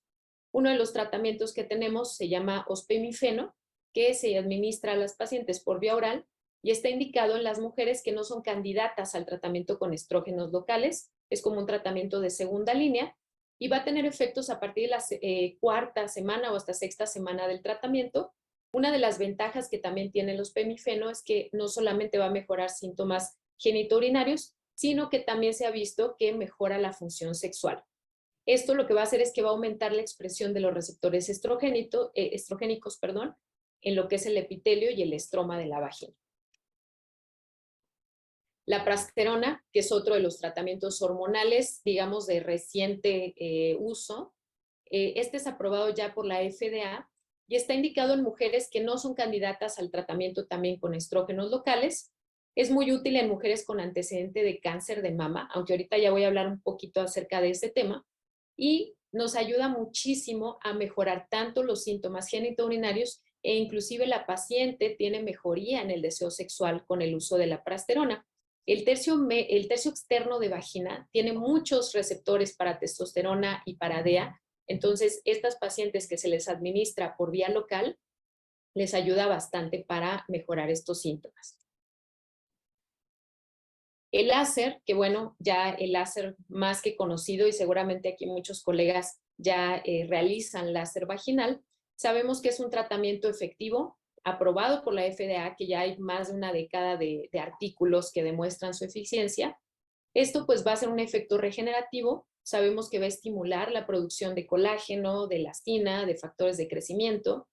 [SPEAKER 2] Uno de los tratamientos que tenemos se llama ospemifeno, que se administra a las pacientes por vía oral y está indicado en las mujeres que no son candidatas al tratamiento con estrógenos locales. Es como un tratamiento de segunda línea y va a tener efectos a partir de la cuarta semana o hasta sexta semana del tratamiento Una de las ventajas que también tienen los PEMIFENO es que no solamente va a mejorar síntomas genitourinarios, sino que también se ha visto que mejora la función sexual. Esto lo que va a hacer es que va a aumentar la expresión de los receptores estrogénicos, en lo que es el epitelio y el estroma de la vagina. La prasterona, que es otro de los tratamientos hormonales, digamos, de reciente uso, este es aprobado ya por la FDA y está indicado en mujeres que no son candidatas al tratamiento también con estrógenos locales. Es muy útil en mujeres con antecedente de cáncer de mama, aunque ahorita ya voy a hablar un poquito acerca de este tema, y nos ayuda muchísimo a mejorar tanto los síntomas genitourinarios e inclusive la paciente tiene mejoría en el deseo sexual con el uso de la prasterona. El tercio externo de vagina tiene muchos receptores para testosterona y para DEA, entonces estas pacientes que se les administra por vía local les ayuda bastante para mejorar estos síntomas. El láser, que bueno, ya el láser más que conocido y seguramente aquí muchos colegas ya realizan láser vaginal, sabemos que es un tratamiento efectivo, aprobado por la FDA, que ya hay más de una década de artículos que demuestran su eficiencia. Esto pues va a ser un efecto regenerativo, sabemos que va a estimular la producción de colágeno, de elastina, de factores de crecimiento.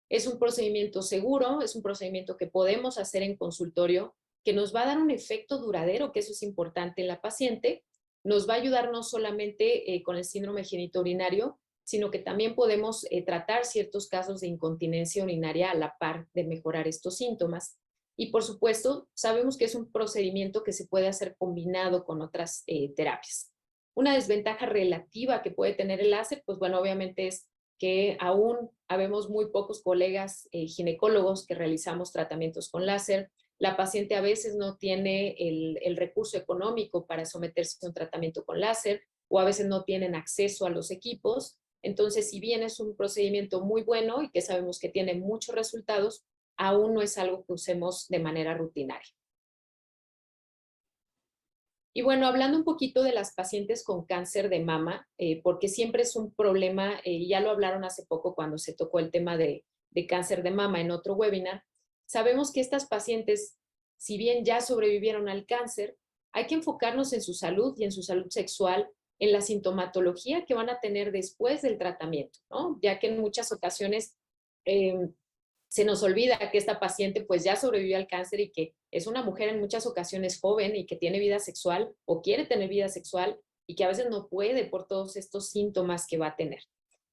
[SPEAKER 2] Es un procedimiento seguro, es un procedimiento que podemos hacer en consultorio, que nos va a dar un efecto duradero, que eso es importante en la paciente, nos va a ayudar no solamente con el síndrome genitourinario, sino que también podemos tratar ciertos casos de incontinencia urinaria a la par de mejorar estos síntomas. Y por supuesto, sabemos que es un procedimiento que se puede hacer combinado con otras terapias. Una desventaja relativa que puede tener el láser, pues bueno, obviamente es que aún habemos muy pocos colegas ginecólogos que realizamos tratamientos con láser. La paciente a veces no tiene el recurso económico para someterse a un tratamiento con láser o a veces no tienen acceso a los equipos. Entonces, si bien es un procedimiento muy bueno y que sabemos que tiene muchos resultados, aún no es algo que usemos de manera rutinaria. Y bueno, hablando un poquito de las pacientes con cáncer de mama, porque siempre es un problema, ya lo hablaron hace poco cuando se tocó el tema de cáncer de mama en otro webinar, sabemos que estas pacientes, si bien ya sobrevivieron al cáncer, hay que enfocarnos en su salud y en su salud sexual, en la sintomatología que van a tener después del tratamiento, ¿no? Ya que en muchas ocasiones se nos olvida que esta paciente pues ya sobrevivió al cáncer y que es una mujer en muchas ocasiones joven y que tiene vida sexual o quiere tener vida sexual y que a veces no puede por todos estos síntomas que va a tener.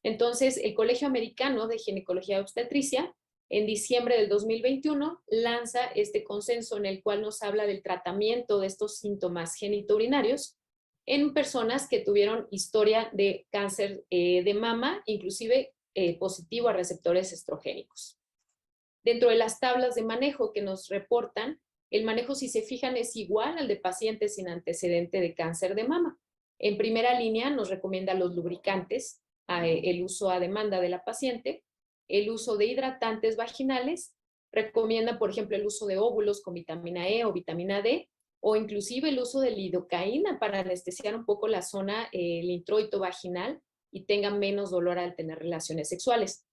[SPEAKER 2] Entonces, el Colegio Americano de Ginecología y Obstetricia en diciembre del 2021 lanza este consenso en el cual nos habla del tratamiento de estos síntomas genitourinarios en personas que tuvieron historia de cáncer de mama, inclusive positivo a receptores estrogénicos. Dentro de las tablas de manejo que nos reportan, el manejo, si se fijan, es igual al de pacientes sin antecedente de cáncer de mama. En primera línea nos recomienda los lubricantes, el uso a demanda de la paciente, el uso de hidratantes vaginales, recomienda, por ejemplo, el uso de óvulos con vitamina E o vitamina D, o inclusive el uso de lidocaína para anestesiar un poco la zona, el introito vaginal y tenga menos dolor al tener relaciones sexuales.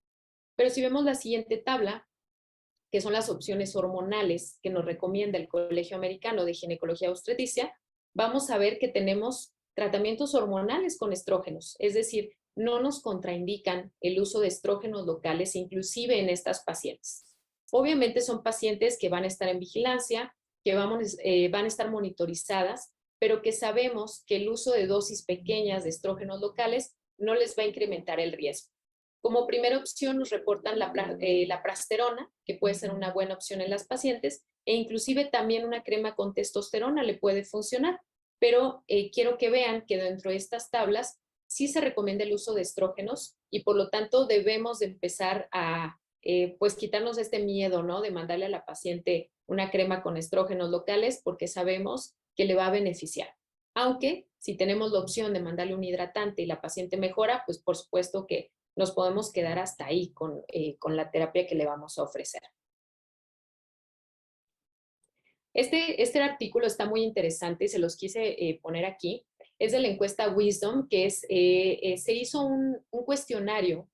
[SPEAKER 2] Pero si vemos la siguiente tabla, que son las opciones hormonales que nos recomienda el Colegio Americano de Ginecología y Obstetricia, vamos a ver que tenemos tratamientos hormonales con estrógenos, es decir, no nos contraindican el uso de estrógenos locales, inclusive en estas pacientes. Obviamente son pacientes que van a estar en vigilancia, que van a estar monitorizadas, pero que sabemos que el uso de dosis pequeñas de estrógenos locales no les va a incrementar el riesgo. Como primera opción nos reportan la prasterona, que puede ser una buena opción en las pacientes, e inclusive también una crema con testosterona le puede funcionar. Pero quiero que vean que dentro de estas tablas sí se recomienda el uso de estrógenos y por lo tanto debemos de empezar a pues quitarnos este miedo, ¿no? De mandarle a la paciente una crema con estrógenos locales porque sabemos que le va a beneficiar. Aunque si tenemos la opción de mandarle un hidratante y la paciente mejora, pues por supuesto que nos podemos quedar hasta ahí con la terapia que le vamos a ofrecer. Este artículo está muy interesante y se los quise poner aquí. Es de la encuesta Wisdom, que se hizo un cuestionario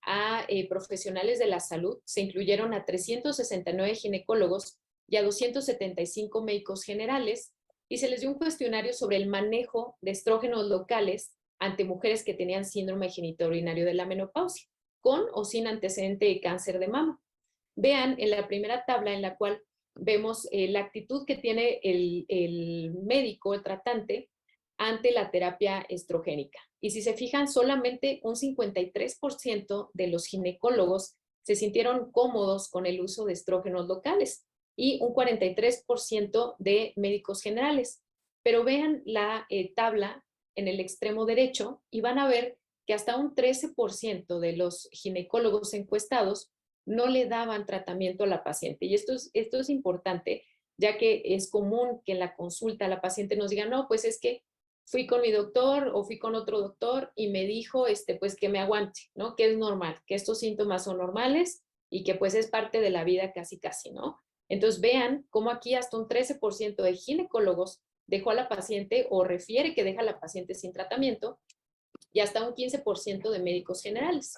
[SPEAKER 2] a profesionales de la salud, se incluyeron a 369 ginecólogos y a 275 médicos generales, y se les dio un cuestionario sobre el manejo de estrógenos locales ante mujeres que tenían síndrome genitourinario de la menopausia, con o sin antecedente de cáncer de mama. Vean en la primera tabla en la cual vemos la actitud que tiene el médico, el tratante, ante la terapia estrogénica. Y si se fijan, solamente un 53% de los ginecólogos se sintieron cómodos con el uso de estrógenos locales y un 43% de médicos generales. Pero vean la tabla en el extremo derecho y van a ver que hasta un 13% de los ginecólogos encuestados no le daban tratamiento a la paciente. Y esto es importante, ya que es común que en la consulta la paciente nos diga, no, pues es que fui con mi doctor o fui con otro doctor y me dijo, pues que me aguante, ¿no? Que es normal, que estos síntomas son normales y que pues es parte de la vida casi, ¿no? Entonces vean cómo aquí hasta un 13% de ginecólogos dejó a la paciente o refiere que deja a la paciente sin tratamiento y hasta un 15% de médicos generales.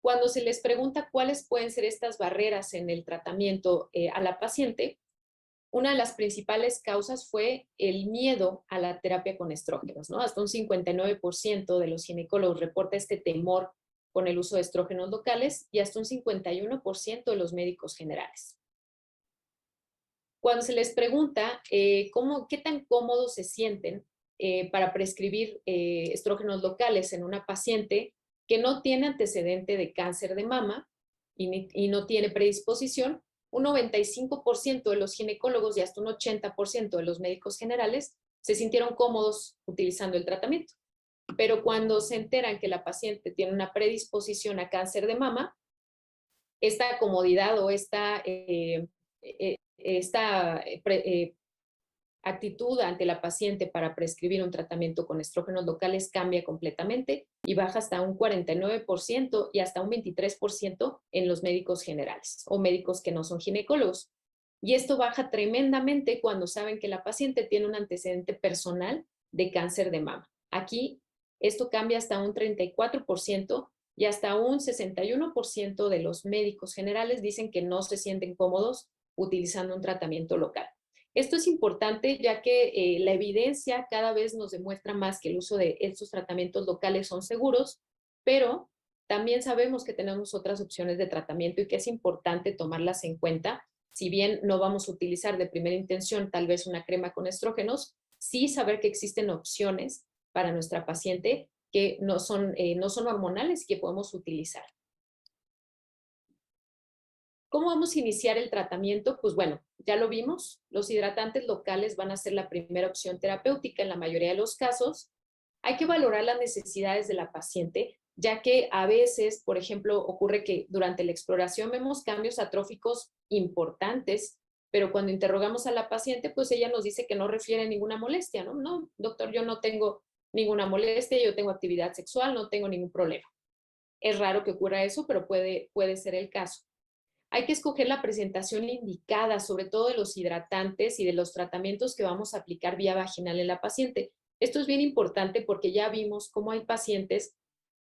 [SPEAKER 2] Cuando se les pregunta cuáles pueden ser estas barreras en el tratamiento a la paciente, una de las principales causas fue el miedo a la terapia con estrógenos, ¿no? Hasta un 59% de los ginecólogos reporta este temor con el uso de estrógenos locales y hasta un 51% de los médicos generales. Cuando se les pregunta qué tan cómodos se sienten para prescribir estrógenos locales en una paciente que no tiene antecedente de cáncer de mama y no tiene predisposición, un 95% de los ginecólogos y hasta un 80% de los médicos generales se sintieron cómodos utilizando el tratamiento. Pero cuando se enteran que la paciente tiene una predisposición a cáncer de mama, esta comodidad o esta actitud ante la paciente para prescribir un tratamiento con estrógenos locales cambia completamente y baja hasta un 49% y hasta un 23% en los médicos generales o médicos que no son ginecólogos. Y esto baja tremendamente cuando saben que la paciente tiene un antecedente personal de cáncer de mama. Aquí esto cambia hasta un 34% y hasta un 61% de los médicos generales dicen que no se sienten cómodos utilizando un tratamiento local. Esto es importante ya que la evidencia cada vez nos demuestra más que el uso de estos tratamientos locales son seguros, pero también sabemos que tenemos otras opciones de tratamiento y que es importante tomarlas en cuenta. Si bien no vamos a utilizar de primera intención tal vez una crema con estrógenos, sí saber que existen opciones para nuestra paciente que no son hormonales y que podemos utilizar. ¿Cómo vamos a iniciar el tratamiento? Pues bueno, ya lo vimos, los hidratantes locales van a ser la primera opción terapéutica en la mayoría de los casos. Hay que valorar las necesidades de la paciente, ya que a veces, por ejemplo, ocurre que durante la exploración vemos cambios atróficos importantes, pero cuando interrogamos a la paciente, pues ella nos dice que no refiere ninguna molestia, ¿no? No, doctor, yo no tengo ninguna molestia, yo tengo actividad sexual, no tengo ningún problema. Es raro que ocurra eso, pero puede ser el caso. Hay que escoger la presentación indicada, sobre todo de los hidratantes y de los tratamientos que vamos a aplicar vía vaginal en la paciente. Esto es bien importante porque ya vimos cómo hay pacientes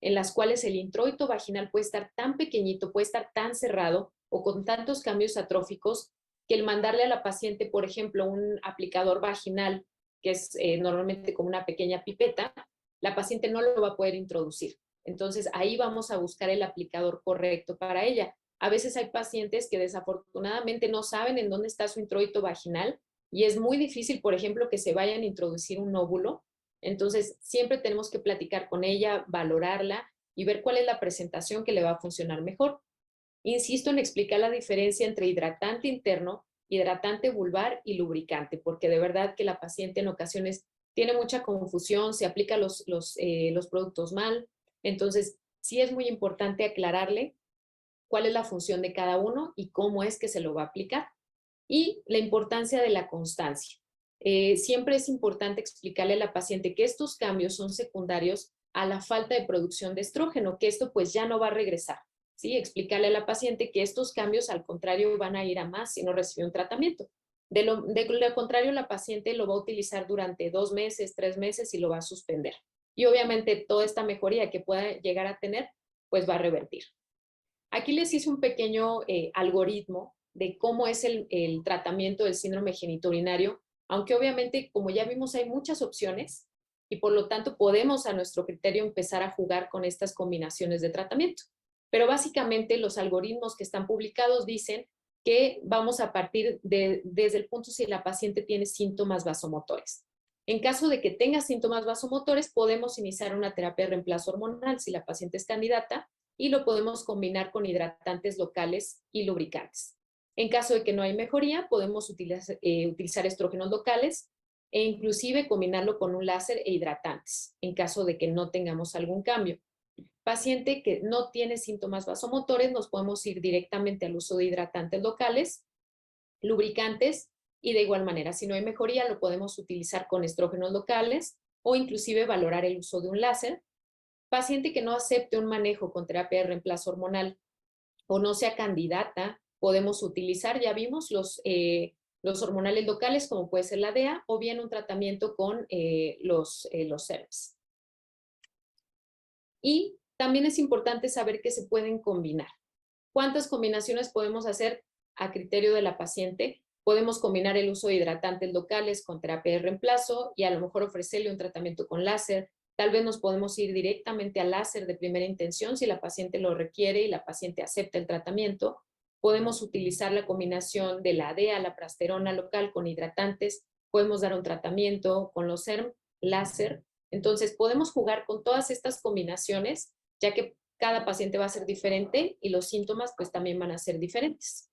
[SPEAKER 2] en las cuales el introito vaginal puede estar tan pequeñito, puede estar tan cerrado o con tantos cambios atróficos que el mandarle a la paciente, por ejemplo, un aplicador vaginal, que es normalmente como una pequeña pipeta, la paciente no lo va a poder introducir. Entonces ahí vamos a buscar el aplicador correcto para ella. A veces hay pacientes que desafortunadamente no saben en dónde está su introito vaginal y es muy difícil, por ejemplo, que se vayan a introducir un óvulo. Entonces, siempre tenemos que platicar con ella, valorarla y ver cuál es la presentación que le va a funcionar mejor. Insisto en explicar la diferencia entre hidratante interno, hidratante vulvar y lubricante, porque de verdad que la paciente en ocasiones tiene mucha confusión, se aplica los productos mal. Entonces, sí es muy importante aclararle cuál es la función de cada uno y cómo es que se lo va a aplicar. Y la importancia de la constancia. Siempre es importante explicarle a la paciente que estos cambios son secundarios a la falta de producción de estrógeno, que esto pues ya no va a regresar. ¿Sí? Explicarle a la paciente que estos cambios al contrario van a ir a más si no recibe un tratamiento. De lo contrario, la paciente lo va a utilizar durante 2 meses, 3 meses y lo va a suspender. Y obviamente toda esta mejoría que pueda llegar a tener pues va a revertir. Aquí les hice un pequeño algoritmo de cómo es el tratamiento del síndrome genitourinario, aunque obviamente, como ya vimos, hay muchas opciones y por lo tanto podemos a nuestro criterio empezar a jugar con estas combinaciones de tratamiento. Pero básicamente los algoritmos que están publicados dicen que vamos a partir desde el punto si la paciente tiene síntomas vasomotores. En caso de que tenga síntomas vasomotores, podemos iniciar una terapia de reemplazo hormonal si la paciente es candidata y lo podemos combinar con hidratantes locales y lubricantes. En caso de que no hay mejoría, podemos utilizar estrógenos locales e inclusive combinarlo con un láser e hidratantes, en caso de que no tengamos algún cambio. Paciente que no tiene síntomas vasomotores, nos podemos ir directamente al uso de hidratantes locales, lubricantes, y de igual manera, si no hay mejoría, lo podemos utilizar con estrógenos locales o inclusive valorar el uso de un láser. Paciente que no acepte un manejo con terapia de reemplazo hormonal o no sea candidata, podemos utilizar, ya vimos, los hormonales locales, como puede ser la DEA, o bien un tratamiento con los SERMs. Y también es importante saber que se pueden combinar. ¿Cuántas combinaciones podemos hacer a criterio de la paciente? Podemos combinar el uso de hidratantes locales con terapia de reemplazo y a lo mejor ofrecerle un tratamiento con láser. Tal vez nos podemos ir directamente al láser de primera intención si la paciente lo requiere y la paciente acepta el tratamiento. Podemos utilizar la combinación de la DEA, la prasterona local con hidratantes. Podemos dar un tratamiento con los SERM, láser. Entonces, podemos jugar con todas estas combinaciones, ya que cada paciente va a ser diferente y los síntomas pues también van a ser diferentes.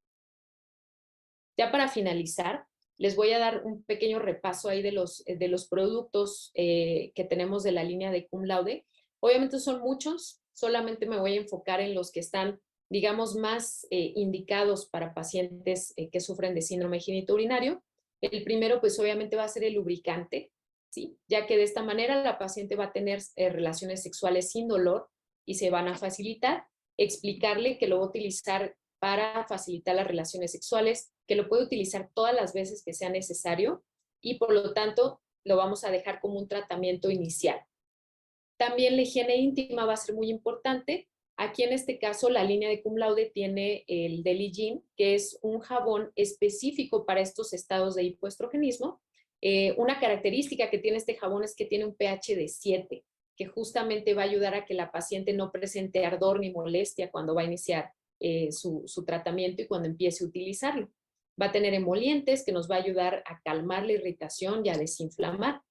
[SPEAKER 2] Ya para finalizar, les voy a dar un pequeño repaso ahí de los productos que tenemos de la línea de Cum Laude. Obviamente son muchos, solamente me voy a enfocar en los que están, digamos, más indicados para pacientes que sufren de síndrome genitourinario. El primero, pues obviamente va a ser el lubricante, ¿sí? Ya que de esta manera la paciente va a tener relaciones sexuales sin dolor y se van a facilitar. Explicarle que lo va a utilizar para facilitar las relaciones sexuales, que lo puede utilizar todas las veces que sea necesario y por lo tanto lo vamos a dejar como un tratamiento inicial. También la higiene íntima va a ser muy importante. Aquí en este caso la línea de Cum Laude tiene el Deligin, que es un jabón específico para estos estados de hipoestrogenismo. Una característica que tiene este jabón es que tiene un pH de 7, que justamente va a ayudar a que la paciente no presente ardor ni molestia cuando va a iniciar su tratamiento y cuando empiece a utilizarlo. Va a tener emolientes que nos va a ayudar a calmar la irritación y a desinflamar.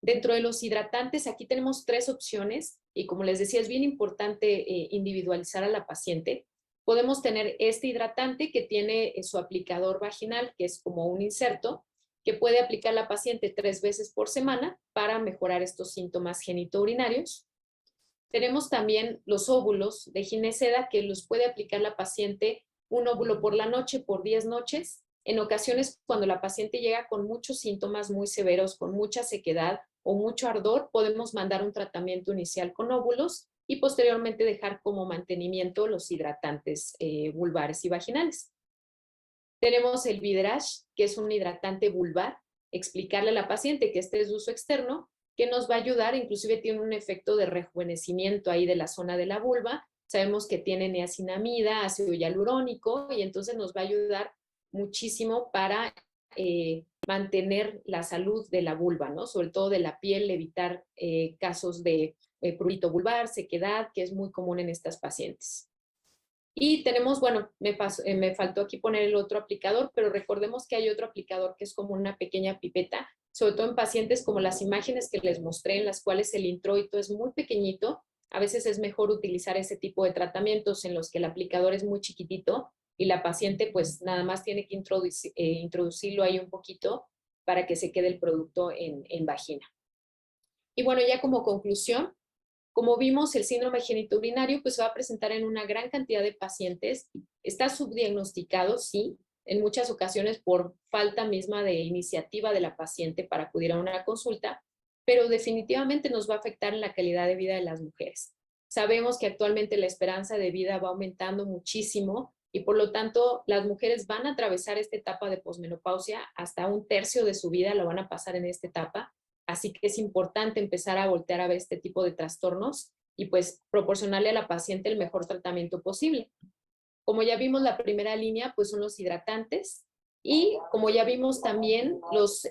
[SPEAKER 2] Dentro de los hidratantes, aquí tenemos 3 opciones y como les decía, es bien importante individualizar a la paciente. Podemos tener este hidratante que tiene su aplicador vaginal, que es como un inserto, que puede aplicar la paciente 3 veces por semana para mejorar estos síntomas genitourinarios. Tenemos también los óvulos de gineceda que los puede aplicar la paciente un óvulo por la noche por 10 noches. En ocasiones, cuando la paciente llega con muchos síntomas muy severos, con mucha sequedad o mucho ardor, podemos mandar un tratamiento inicial con óvulos y posteriormente dejar como mantenimiento los hidratantes vulvares y vaginales. Tenemos el Bidrash, que es un hidratante vulvar. Explicarle a la paciente que este es de uso externo, que nos va a ayudar, inclusive tiene un efecto de rejuvenecimiento ahí de la zona de la vulva. Sabemos que tiene niacinamida, ácido hialurónico, y entonces nos va a ayudar muchísimo para mantener la salud de la vulva, ¿no? Sobre todo de la piel, evitar casos de prurito vulvar, sequedad, que es muy común en estas pacientes. Y tenemos, bueno, me faltó aquí poner el otro aplicador, pero recordemos que hay otro aplicador que es como una pequeña pipeta, sobre todo en pacientes como las imágenes que les mostré, en las cuales el introito es muy pequeñito. A veces es mejor utilizar ese tipo de tratamientos en los que el aplicador es muy chiquitito y la paciente pues nada más tiene que introducirlo ahí un poquito para que se quede el producto en vagina. Y bueno, ya como conclusión, como vimos, el síndrome genitourinario pues, se va a presentar en una gran cantidad de pacientes. Está subdiagnosticado, sí, en muchas ocasiones por falta misma de iniciativa de la paciente para acudir a una consulta, pero definitivamente nos va a afectar en la calidad de vida de las mujeres. Sabemos que actualmente la esperanza de vida va aumentando muchísimo y por lo tanto las mujeres van a atravesar esta etapa de posmenopausia, hasta 1/3 de su vida lo van a pasar en esta etapa. Así que es importante empezar a voltear a ver este tipo de trastornos y pues proporcionarle a la paciente el mejor tratamiento posible. Como ya vimos, la primera línea pues son los hidratantes y como ya vimos también, los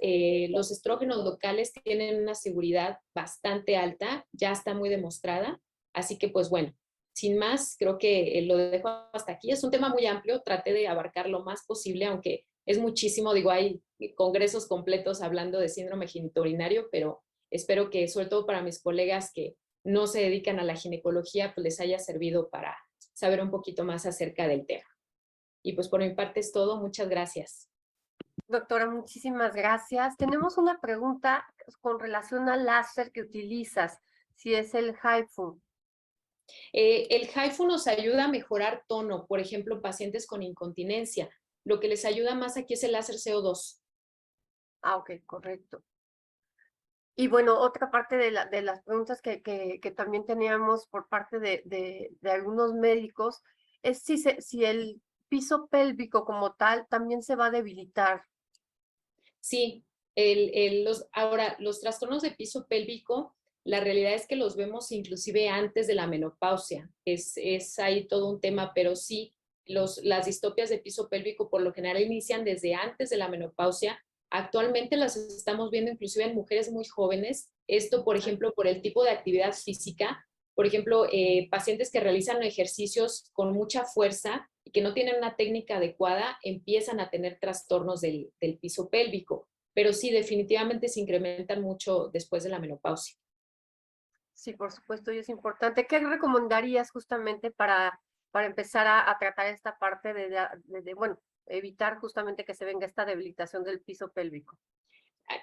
[SPEAKER 2] estrógenos locales tienen una seguridad bastante alta, ya está muy demostrada, así que pues bueno, sin más, creo que lo dejo hasta aquí. Es un tema muy amplio, traté de abarcar lo más posible, aunque es muchísimo, digo, hay congresos completos hablando de síndrome genitourinario, pero espero que sobre todo para mis colegas que no se dedican a la ginecología, pues les haya servido para saber un poquito más acerca del tema. Y pues por mi parte es todo. Muchas gracias.
[SPEAKER 1] Doctora, muchísimas gracias. Tenemos una pregunta con relación al láser que utilizas, si es el HIFU.
[SPEAKER 2] El HIFU nos ayuda a mejorar tono, por ejemplo, pacientes con incontinencia. Lo que les ayuda más aquí es el láser CO2.
[SPEAKER 1] Ah, ok, correcto. Y bueno, otra parte de las preguntas que también teníamos por parte de algunos médicos es si el piso pélvico como tal también se va a debilitar.
[SPEAKER 2] Sí, ahora, los trastornos de piso pélvico, la realidad es que los vemos inclusive antes de la menopausia. Es ahí todo un tema, pero sí, las distopias de piso pélvico por lo general inician desde antes de la menopausia. Actualmente las estamos viendo inclusive en mujeres muy jóvenes. Esto, por ejemplo, por el tipo de actividad física. Por ejemplo, pacientes que realizan ejercicios con mucha fuerza y que no tienen una técnica adecuada, empiezan a tener trastornos del piso pélvico. Pero sí, definitivamente se incrementan mucho después de la menopausia.
[SPEAKER 1] Sí, por supuesto, y es importante. ¿Qué recomendarías justamente para empezar a tratar esta parte bueno, evitar justamente que se venga esta debilitación del piso pélvico?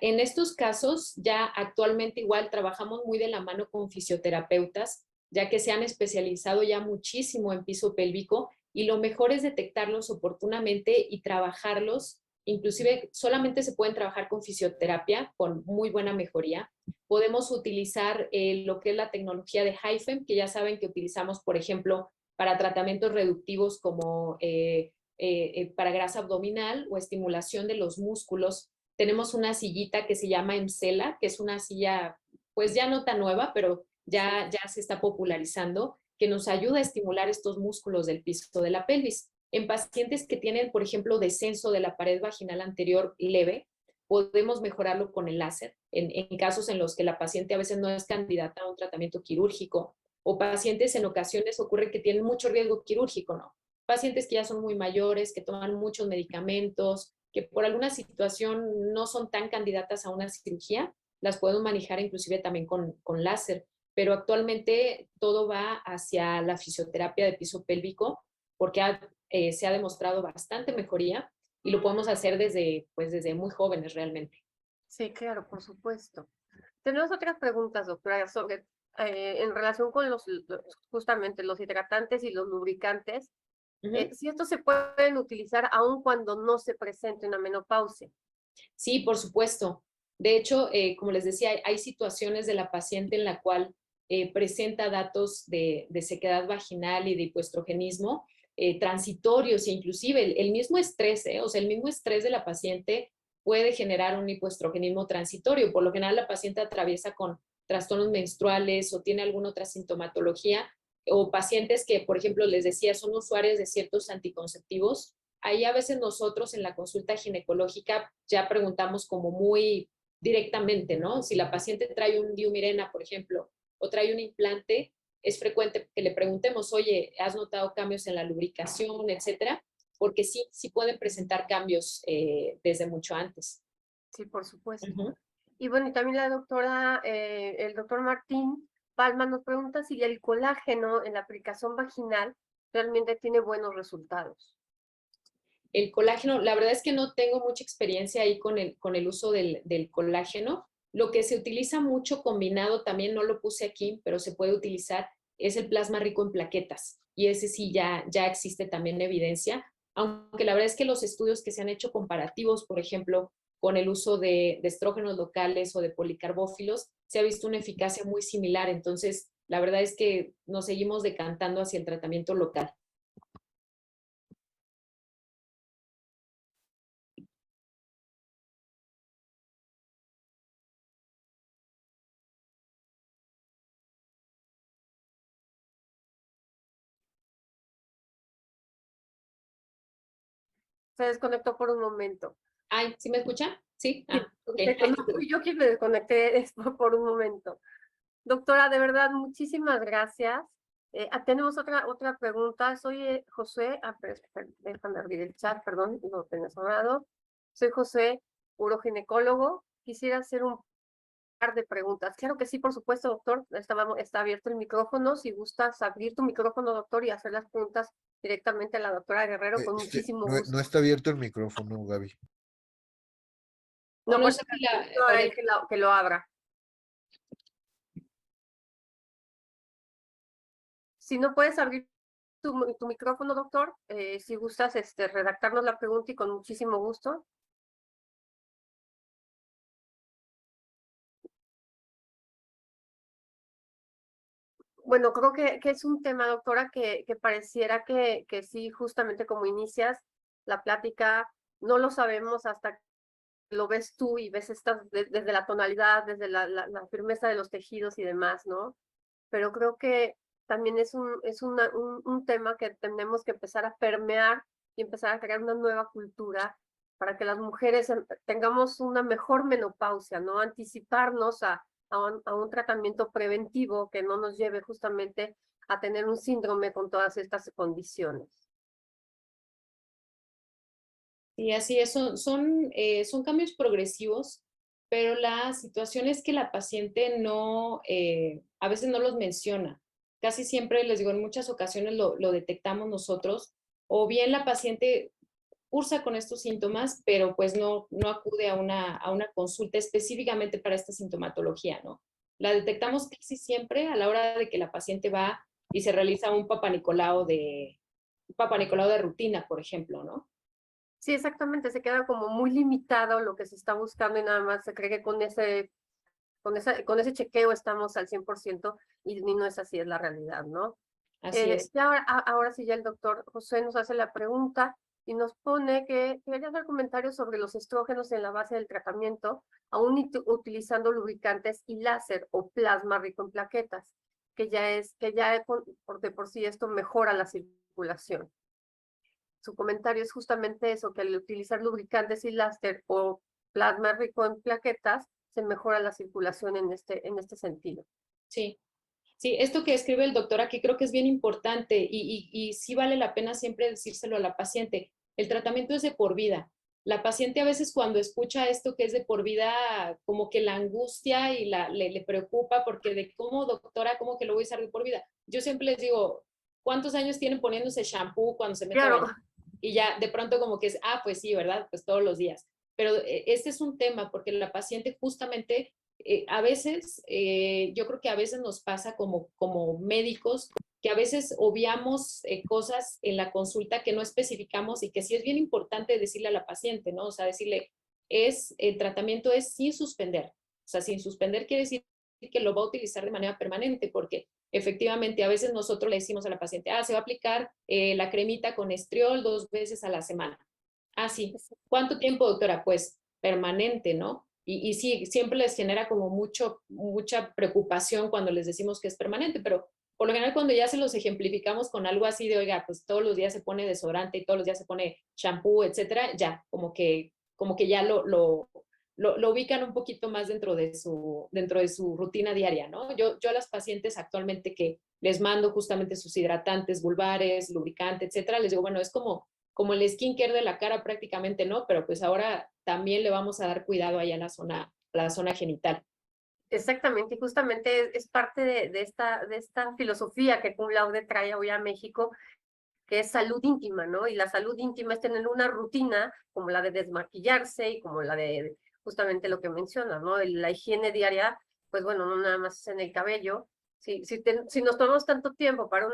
[SPEAKER 2] En estos casos, ya actualmente igual trabajamos muy de la mano con fisioterapeutas, ya que se han especializado ya muchísimo en piso pélvico y lo mejor es detectarlos oportunamente y trabajarlos. Inclusive solamente se pueden trabajar con fisioterapia, con muy buena mejoría. Podemos utilizar lo que es la tecnología de HIFEM, que ya saben que utilizamos, por ejemplo, para tratamientos reductivos como para grasa abdominal o estimulación de los músculos. Tenemos una sillita que se llama Emsela, que es una silla pues ya no tan nueva, pero ya se está popularizando, que nos ayuda a estimular estos músculos del piso de la pelvis. En pacientes que tienen, por ejemplo, descenso de la pared vaginal anterior leve, podemos mejorarlo con el láser. En casos en los que la paciente a veces no es candidata a un tratamiento quirúrgico o pacientes en ocasiones ocurre que tienen mucho riesgo quirúrgico, ¿no? Pacientes que ya son muy mayores, que toman muchos medicamentos, que por alguna situación no son tan candidatas a una cirugía, las podemos manejar inclusive también con láser. Pero actualmente todo va hacia la fisioterapia de piso pélvico porque se ha demostrado bastante mejoría y lo podemos hacer desde muy jóvenes realmente.
[SPEAKER 1] Sí, claro, por supuesto. Tenemos otras preguntas, doctora, sobre en relación con justamente los hidratantes y los lubricantes.
[SPEAKER 2] Uh -huh.
[SPEAKER 1] Si estos se pueden utilizar aun cuando no se presente una menopausia.
[SPEAKER 2] Sí, por supuesto. De hecho, como les decía, hay situaciones de la paciente en la cual presenta datos de sequedad vaginal y de hipoestrogenismo transitorios e inclusive el mismo estrés, o sea, el mismo estrés de la paciente puede generar un hipoestrogenismo transitorio. Por lo general, la paciente atraviesa con trastornos menstruales o tiene alguna otra sintomatología o pacientes que, por ejemplo, les decía, son usuarios de ciertos anticonceptivos. Ahí a veces nosotros en la consulta ginecológica ya preguntamos como muy directamente, ¿no? Si la paciente trae un diumirena, por ejemplo, o trae un implante, es frecuente que le preguntemos, oye, ¿has notado cambios en la lubricación, etcétera? Porque sí pueden presentar cambios desde mucho antes.
[SPEAKER 1] Sí, por supuesto.
[SPEAKER 2] Uh -huh.
[SPEAKER 1] Y bueno, y también la doctora, el doctor Martín Palma nos pregunta si el colágeno en la aplicación vaginal realmente tiene buenos resultados.
[SPEAKER 2] El colágeno, la verdad es que no tengo mucha experiencia ahí con el uso del colágeno. Lo que se utiliza mucho combinado, también no lo puse aquí, pero se puede utilizar, es el plasma rico en plaquetas. Y ese sí ya existe también evidencia, aunque la verdad es que los estudios que se han hecho comparativos, por ejemplo, con el uso de estrógenos locales o de policarbófilos, se ha visto una eficacia muy similar. Entonces, la verdad es que nos seguimos decantando hacia el tratamiento local.
[SPEAKER 1] Se desconectó por un momento.
[SPEAKER 2] Ay, ¿sí me escucha? Sí.
[SPEAKER 1] Sí,
[SPEAKER 2] Ah, ok.
[SPEAKER 1] no fui yo quien me desconecté por un momento. Doctora, de verdad, muchísimas gracias. Tenemos otra pregunta. Soy José, déjame abrir el chat, perdón, no tenía sonado. Soy José, uroginecólogo. Quisiera hacer un par de preguntas. Claro que sí, por supuesto, doctor. Está abierto el micrófono. Si gustas abrir tu micrófono, doctor, y hacer las preguntas directamente a la doctora Guerrero, con muchísimo
[SPEAKER 3] No, no
[SPEAKER 1] gusto.
[SPEAKER 3] está abierto el micrófono, Gaby.
[SPEAKER 2] O
[SPEAKER 1] No,
[SPEAKER 2] no
[SPEAKER 1] pues
[SPEAKER 2] sé si
[SPEAKER 1] le pido a él que lo abra. Si no puedes abrir tu micrófono, doctor, si gustas redactarnos la pregunta y con muchísimo gusto. Bueno, creo que es un tema, doctora, que pareciera que sí, justamente como inicias la plática, no lo sabemos hasta que lo ves tú y ves desde la tonalidad, desde la firmeza de los tejidos y demás, ¿no? Pero creo que también es un tema que tenemos que empezar a permear y empezar a crear una nueva cultura para que las mujeres tengamos una mejor menopausia, ¿no? Anticiparnos a un tratamiento preventivo que no nos lleve justamente a tener un síndrome con todas estas condiciones.
[SPEAKER 2] Sí, así es, son cambios progresivos, pero la situación es que la paciente no, a veces no los menciona. Casi siempre, les digo, en muchas ocasiones lo detectamos nosotros, o bien la paciente cursa con estos síntomas, pero pues no acude a una consulta específicamente para esta sintomatología, ¿no? La detectamos casi siempre a la hora de que la paciente va y se realiza un Papa Nicolau de rutina, por ejemplo, ¿no?
[SPEAKER 1] Sí, exactamente, se queda como muy limitado lo que se está buscando y nada más se cree que con ese chequeo estamos al 100% y no es así, es la realidad, ¿no?
[SPEAKER 2] Así es.
[SPEAKER 1] Ya ahora sí, ya el doctor José nos hace la pregunta y nos pone que quería hacer comentarios sobre los estrógenos en la base del tratamiento, aún utilizando lubricantes y láser o plasma rico en plaquetas, de por sí esto mejora la circulación. Su comentario es justamente eso, que al utilizar lubricantes y láser o plasma rico en plaquetas, se mejora la circulación en este sentido.
[SPEAKER 2] Sí. Sí, esto que escribe el doctor aquí creo que es bien importante y sí vale la pena siempre decírselo a la paciente. El tratamiento es de por vida. La paciente a veces cuando escucha esto que es de por vida, como que la angustia y le preocupa porque de cómo, doctora, cómo que lo voy a usar de por vida. Yo siempre les digo, ¿cuántos años tienen poniéndose shampoo cuando se mete a
[SPEAKER 1] Claro,
[SPEAKER 2] bañar? Y ya de pronto como que es, pues sí, ¿verdad? Pues todos los días. Pero este es un tema porque la paciente justamente a veces, yo creo que a veces nos pasa como médicos que a veces obviamos cosas en la consulta que no especificamos y que sí es bien importante decirle a la paciente, ¿no? O sea, decirle, el tratamiento es sin suspender. O sea, sin suspender quiere decir que lo va a utilizar de manera permanente, porque efectivamente a veces nosotros le decimos a la paciente, se va a aplicar la cremita con estriol 2 veces a la semana. Sí. ¿Cuánto tiempo, doctora? Pues permanente, ¿no? Y sí, siempre les genera como mucha preocupación cuando les decimos que es permanente, pero por lo general cuando ya se los ejemplificamos con algo así de, oiga, pues todos los días se pone desodorante y todos los días se pone shampoo, etcétera, ya, como que ya lo ubican un poquito más dentro de su rutina diaria, ¿no? Yo a las pacientes actualmente que les mando justamente sus hidratantes vulvares, lubricante, etcétera, les digo, bueno, es como el skincare de la cara prácticamente, ¿no? Pero pues ahora también le vamos a dar cuidado allá en la zona genital.
[SPEAKER 1] exactamente, y justamente es parte de esta filosofía que Cum Laude trae hoy a México, que es salud íntima, ¿no? Y la salud íntima es tener una rutina como la de desmaquillarse y como la de justamente lo que mencionas, ¿no? La higiene diaria, pues bueno, no nada más es en el cabello. Si nos tomamos tanto tiempo para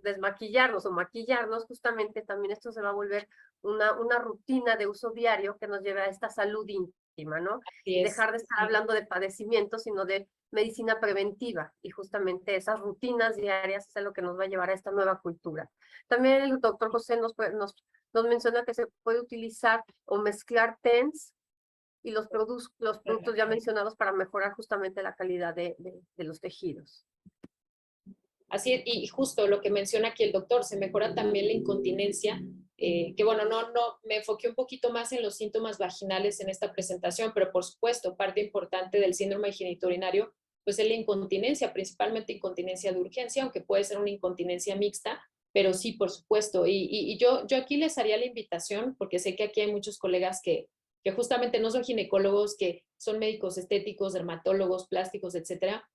[SPEAKER 1] desmaquillarnos o maquillarnos, justamente también esto se va a volver una rutina de uso diario que nos lleve a esta salud íntima, ¿no?
[SPEAKER 2] Así
[SPEAKER 1] Y
[SPEAKER 2] es.
[SPEAKER 1] dejar de estar hablando de padecimientos, sino de medicina preventiva. Y justamente esas rutinas diarias es lo que nos va a llevar a esta nueva cultura. También el doctor José nos menciona que se puede utilizar o mezclar TENS y los productos ya mencionados para mejorar justamente la calidad de los tejidos.
[SPEAKER 2] Así es, y justo lo que menciona aquí el doctor, se mejora también la incontinencia que bueno, no, me enfoqué un poquito más en los síntomas vaginales en esta presentación, pero por supuesto, parte importante del síndrome genitourinario, pues es la incontinencia, principalmente incontinencia de urgencia, aunque puede ser una incontinencia mixta, pero sí, por supuesto. Y yo aquí les haría la invitación, porque sé que aquí hay muchos colegas que justamente no son ginecólogos, que son médicos estéticos, dermatólogos, plásticos, etcétera.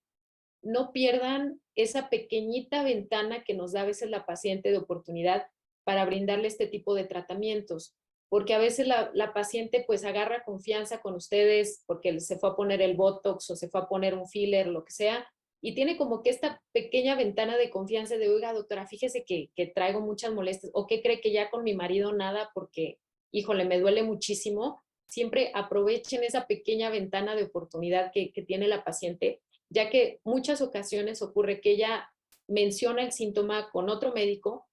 [SPEAKER 2] No pierdan esa pequeñita ventana que nos da a veces la paciente de oportunidad para brindarle este tipo de tratamientos, porque a veces la paciente pues agarra confianza con ustedes porque se fue a poner el Botox o se fue a poner un filler, lo que sea, y tiene como que esta pequeña ventana de confianza de, oiga, doctora, fíjese que traigo muchas molestias, o que cree que ya con mi marido nada porque, híjole, me duele muchísimo. Siempre aprovechen esa pequeña ventana de oportunidad que tiene la paciente, ya que muchas ocasiones ocurre que ella menciona el síntoma con otro médico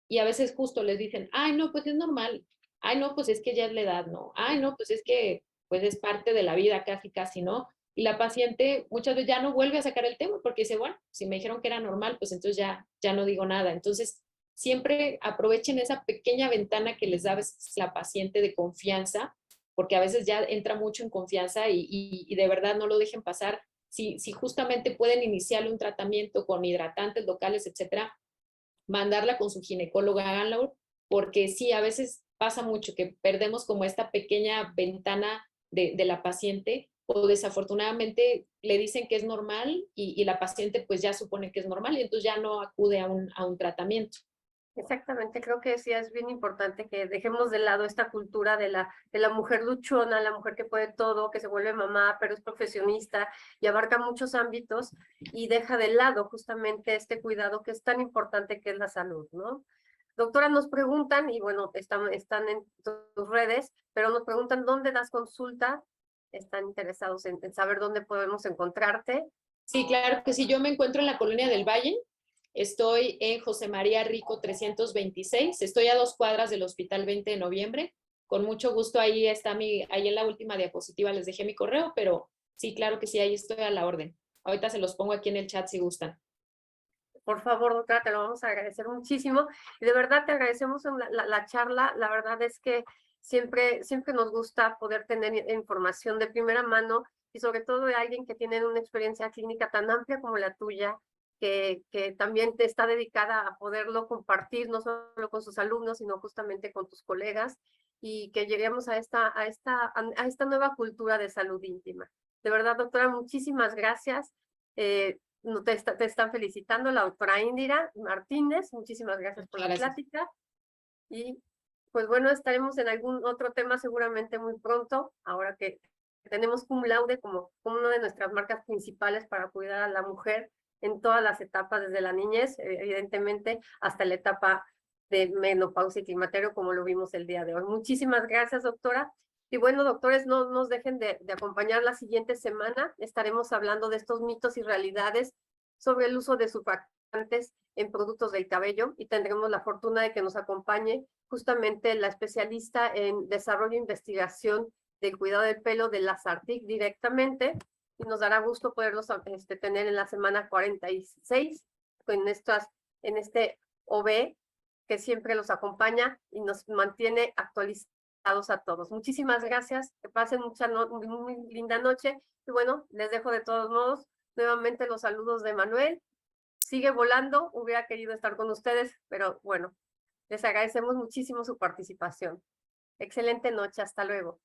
[SPEAKER 2] y a veces justo les dicen, ay, no, pues es normal, ay, no, pues es que ya es la edad, no, ay, no, pues es que pues es parte de la vida casi, casi, ¿no? Y la paciente muchas veces ya no vuelve a sacar el tema porque dice, bueno, si me dijeron que era normal, pues entonces ya no digo nada. Entonces, siempre aprovechen esa pequeña ventana que les da a veces la paciente de confianza, porque a veces ya entra mucho en confianza y de verdad no lo dejen pasar. Si justamente pueden iniciarle un tratamiento con hidratantes locales, etcétera, mandarla con su ginecóloga, háganlo, porque sí, a veces pasa mucho que perdemos como esta pequeña ventana de la paciente o desafortunadamente le dicen que es normal y la paciente pues ya supone que es normal y entonces ya no acude a un tratamiento.
[SPEAKER 1] Exactamente, creo que sí es bien importante que dejemos de lado esta cultura de la mujer luchona, la mujer que puede todo, que se vuelve mamá, pero es profesionista y abarca muchos ámbitos y deja de lado justamente este cuidado que es tan importante que es la salud, ¿no? Doctora, nos preguntan, y bueno, están en tus redes, pero nos preguntan dónde das consulta, están interesados en saber dónde podemos encontrarte.
[SPEAKER 2] Sí, claro que sí, yo me encuentro en la Colonia del Valle. Estoy en José María Rico 326. Estoy a 2 cuadras del Hospital 20 de Noviembre. Con mucho gusto, ahí está ahí en la última diapositiva les dejé mi correo, pero sí, claro que sí, ahí estoy a la orden. Ahorita se los pongo aquí en el chat si gustan.
[SPEAKER 1] Por favor, doctora, te lo vamos a agradecer muchísimo. Y de verdad te agradecemos la charla. La verdad es que siempre nos gusta poder tener información de primera mano y sobre todo de alguien que tiene una experiencia clínica tan amplia como la tuya, que también te está dedicada a poderlo compartir, no solo con sus alumnos, sino justamente con tus colegas, y que lleguemos a esta nueva cultura de salud íntima. De verdad, doctora, muchísimas gracias. No, te están felicitando la doctora Indira Martínez. Muchísimas gracias por la plática. Y pues bueno, estaremos en algún otro tema seguramente muy pronto, ahora que tenemos Cum Laude como una de nuestras marcas principales para cuidar a la mujer en todas las etapas, desde la niñez, evidentemente, hasta la etapa de menopausia y climaterio, como lo vimos el día de hoy. Muchísimas gracias, doctora. Y bueno, doctores, no nos dejen de acompañar la siguiente semana. Estaremos hablando de estos mitos y realidades sobre el uso de surfactantes en productos del cabello y tendremos la fortuna de que nos acompañe justamente la especialista en desarrollo e investigación del cuidado del pelo de la Sartic directamente, y nos dará gusto poderlos tener en la semana 46 en este OB que siempre los acompaña y nos mantiene actualizados a todos. Muchísimas gracias, que pasen muy linda noche y bueno, les dejo de todos modos nuevamente los saludos de Manuel. Sigue volando, hubiera querido estar con ustedes, pero bueno, les agradecemos muchísimo su participación. Excelente noche, hasta luego.